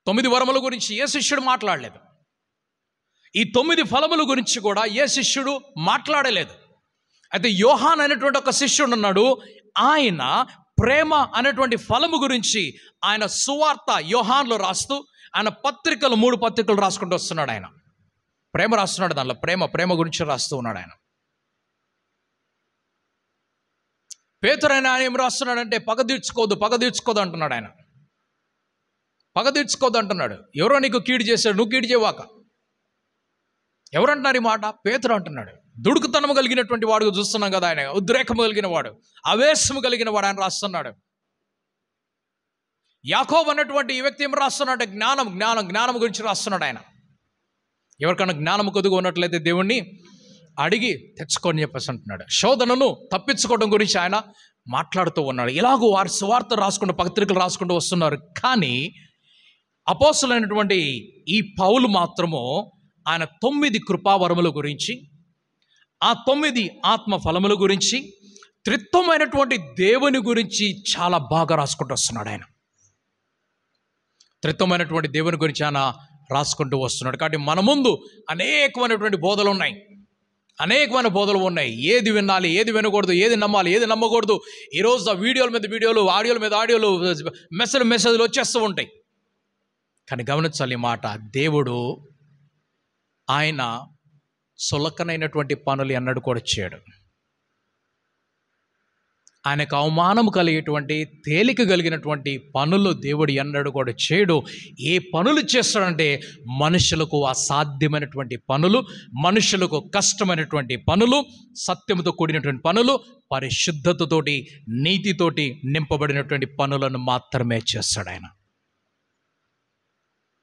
9 వరముల గురించి ఏ శిష్యుడు మాట్లాడలేదు. ఈ 9 ఫలముల గురించి కూడా ఏ శిష్యుడు మాట్లాడలేదు. అయితే యోహాన్ అనేటువంటి ఒక శిష్యుడు ఉన్నాడు. ఆయన ప్రేమ అనేటువంటి ఫలము గురించి ఆయన సువార్త యోహాన్లో రాస్తూ ఆయన 3 పత్రికలు రాసుకుంటూ వస్తున్నాడు. ఆయన ప్రేమ రాస్తున్నాడు, దానిలో ప్రేమ గురించి రాస్తూ ఉన్నాడు ఆయన. పేతురైన ఆయన ఏం రాస్తున్నాడంటే పగ తీర్చుకోదు అంటున్నాడు ఆయన. పగ తీర్చుకోదు అంటున్నాడు. ఎవరో నీకు కీడు చేశాడు, నువ్వు కీడు చేయవాక. ఎవరంటున్నారు ఈ మాట? పేతురు అంటున్నాడు. దుడుకుతనము కలిగినటువంటి వాడు చూస్తున్నాం కదా ఆయన, ఉద్రేకము కలిగిన వాడు, ఆవేశము కలిగిన వాడు ఆయన రాస్తున్నాడు. యాకోబు అన్నటువంటి ఈ వ్యక్తి ఏం రాస్తున్నాడు? జ్ఞానం గురించి రాస్తున్నాడు ఆయన. ఎవరికైనా జ్ఞానం కొద్దిగా ఉన్నట్లయితే దేవుణ్ణి అడిగి తెచ్చుకొని చెప్పేసి అంటున్నాడు. శోధనను తప్పించుకోవడం గురించి ఆయన మాట్లాడుతూ ఉన్నాడు. ఇలాగూ వారి సువార్త రాసుకుంటూ పత్రికలు రాసుకుంటూ వస్తున్నారు. కానీ అపోస్తలుడైనటువంటి ఈ పౌలు మాత్రము ఆయన 9 కృపావరముల గురించి, ఆ 9 ఆత్మ ఫలముల గురించి, త్రిత్వమైనటువంటి దేవుని గురించి చాలా బాగా రాసుకుంటూ వస్తున్నాడు ఆయన. త్రిత్వమైనటువంటి దేవుని గురించి ఆయన రాసుకుంటూ వస్తున్నాడు. కాబట్టి మన ముందు అనేకమైనటువంటి బోధలు ఉన్నాయి. ఏది వినాలి, ఏది వినకూడదు, ఏది నమ్మాలి, ఏది నమ్మకూడదు. ఈరోజు ఆ వీడియోల మీద వీడియోలు, ఆడియోల మీద ఆడియోలు, మెసేజ్లు వచ్చేస్తూ ఉంటాయి. కానీ గమనించాలి ఈ మాట, దేవుడు ఆయన సులకనైనటువంటి పనులు ఎన్నడూ కూడా చేయడు. ఆయనకు అవమానం కలిగేటువంటి, తేలిక కలిగినటువంటి పనులు దేవుడు ఎన్నడూ కూడా చేయడు. ఏ పనులు చేస్తాడంటే మనుషులకు అసాధ్యమైనటువంటి పనులు, మనుషులకు కష్టమైనటువంటి పనులు, సత్యముతో కూడినటువంటి పనులు, పరిశుద్ధతతోటి నీతితోటి నింపబడినటువంటి పనులను మాత్రమే చేస్తాడు ఆయన.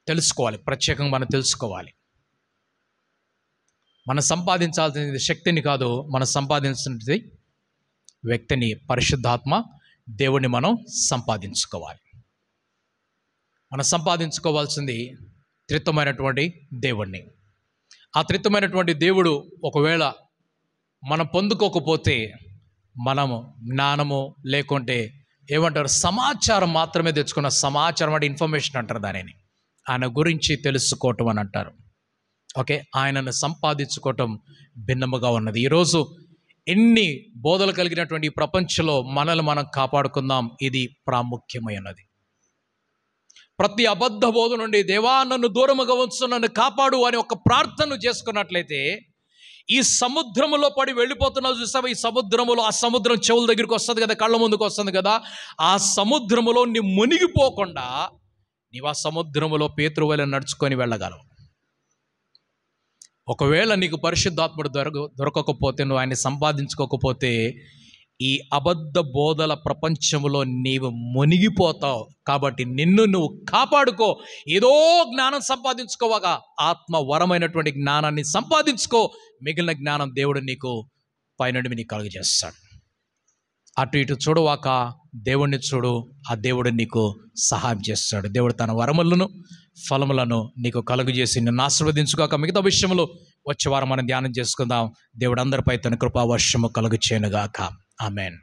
తెలుసుకోవాలి, ప్రత్యేకంగా మనం తెలుసుకోవాలి. మనం సంపాదించాల్సింది శక్తిని కాదు, మనం సంపాదించినది వ్యక్తిని, పరిశుద్ధాత్మ దేవుడిని మనం సంపాదించుకోవాలి. మనం సంపాదించుకోవాల్సింది త్రిత్వమైనటువంటి దేవుణ్ణి. ఆ త్రిత్వమైనటువంటి దేవుడు ఒకవేళ మనం పొందుకోకపోతే మనము జ్ఞానము లేకుంటే ఏమంటారు సమాచారం మాత్రమే తెచ్చుకున్న, సమాచారం అంటే ఇన్ఫర్మేషన్ అంటారు దానిని. ఆయన గురించి తెలుసుకోవటం అని అంటారు. ఓకే, ఆయనను సంపాదించుకోవటం భిన్నముగా ఉన్నది. ఈరోజు ఎన్ని బోధలు కలిగినటువంటి ఈ ప్రపంచంలో మనల్ని మనం కాపాడుకుందాం, ఇది ప్రాముఖ్యమైనది. ప్రతి అబద్ధ బోధ నుండి దేవా నన్ను దూరముగా ఉంచు, నన్ను కాపాడు అని ఒక ప్రార్థన చేసుకున్నట్లయితే ఈ సముద్రములో పడి వెళ్ళిపోతున్నావు చూసావా, ఈ సముద్రములో, ఆ సముద్రం చెవుల దగ్గరికి వస్తుంది కదా, కళ్ళ ముందుకు వస్తుంది కదా, ఆ సముద్రములో నీ మునిగిపోకుండా నీవు ఆ సముద్రములో పేతురు వలె నడుచుకొని వెళ్ళగలవు. ఒకవేళ నీకు పరిశుద్ధాత్ముడు దొరకకపోతే, నువ్వు ఆయన్ని సంపాదించుకోకపోతే, ఈ అబద్ధ బోధల ప్రపంచంలో నీవు మునిగిపోతావు. కాబట్టి నిన్ను నువ్వు కాపాడుకో. ఏదో జ్ఞానం సంపాదించుకోవగా ఆత్మ వరమైనటువంటి జ్ఞానాన్ని సంపాదించుకో. మిగిలిన జ్ఞానం దేవుడు నీకు పైనుండి నీకు కలుగజేస్తాడు. అటు ఇటు చూడవాక దేవుడిని చూడు, ఆ దేవుడు నీకు సహాయం చేస్తాడు. దేవుడు తన వరములను ఫలములను నీకు కలుగజేసి నిన్ను ఆశీర్వదించుకోక. మిగతా విషయంలో వచ్చే వారం మనం ధ్యానం చేసుకుందాం. దేవుడు అందరిపై తన కృపావర్షము కలుగచేయునుగాక. ఆమేన్.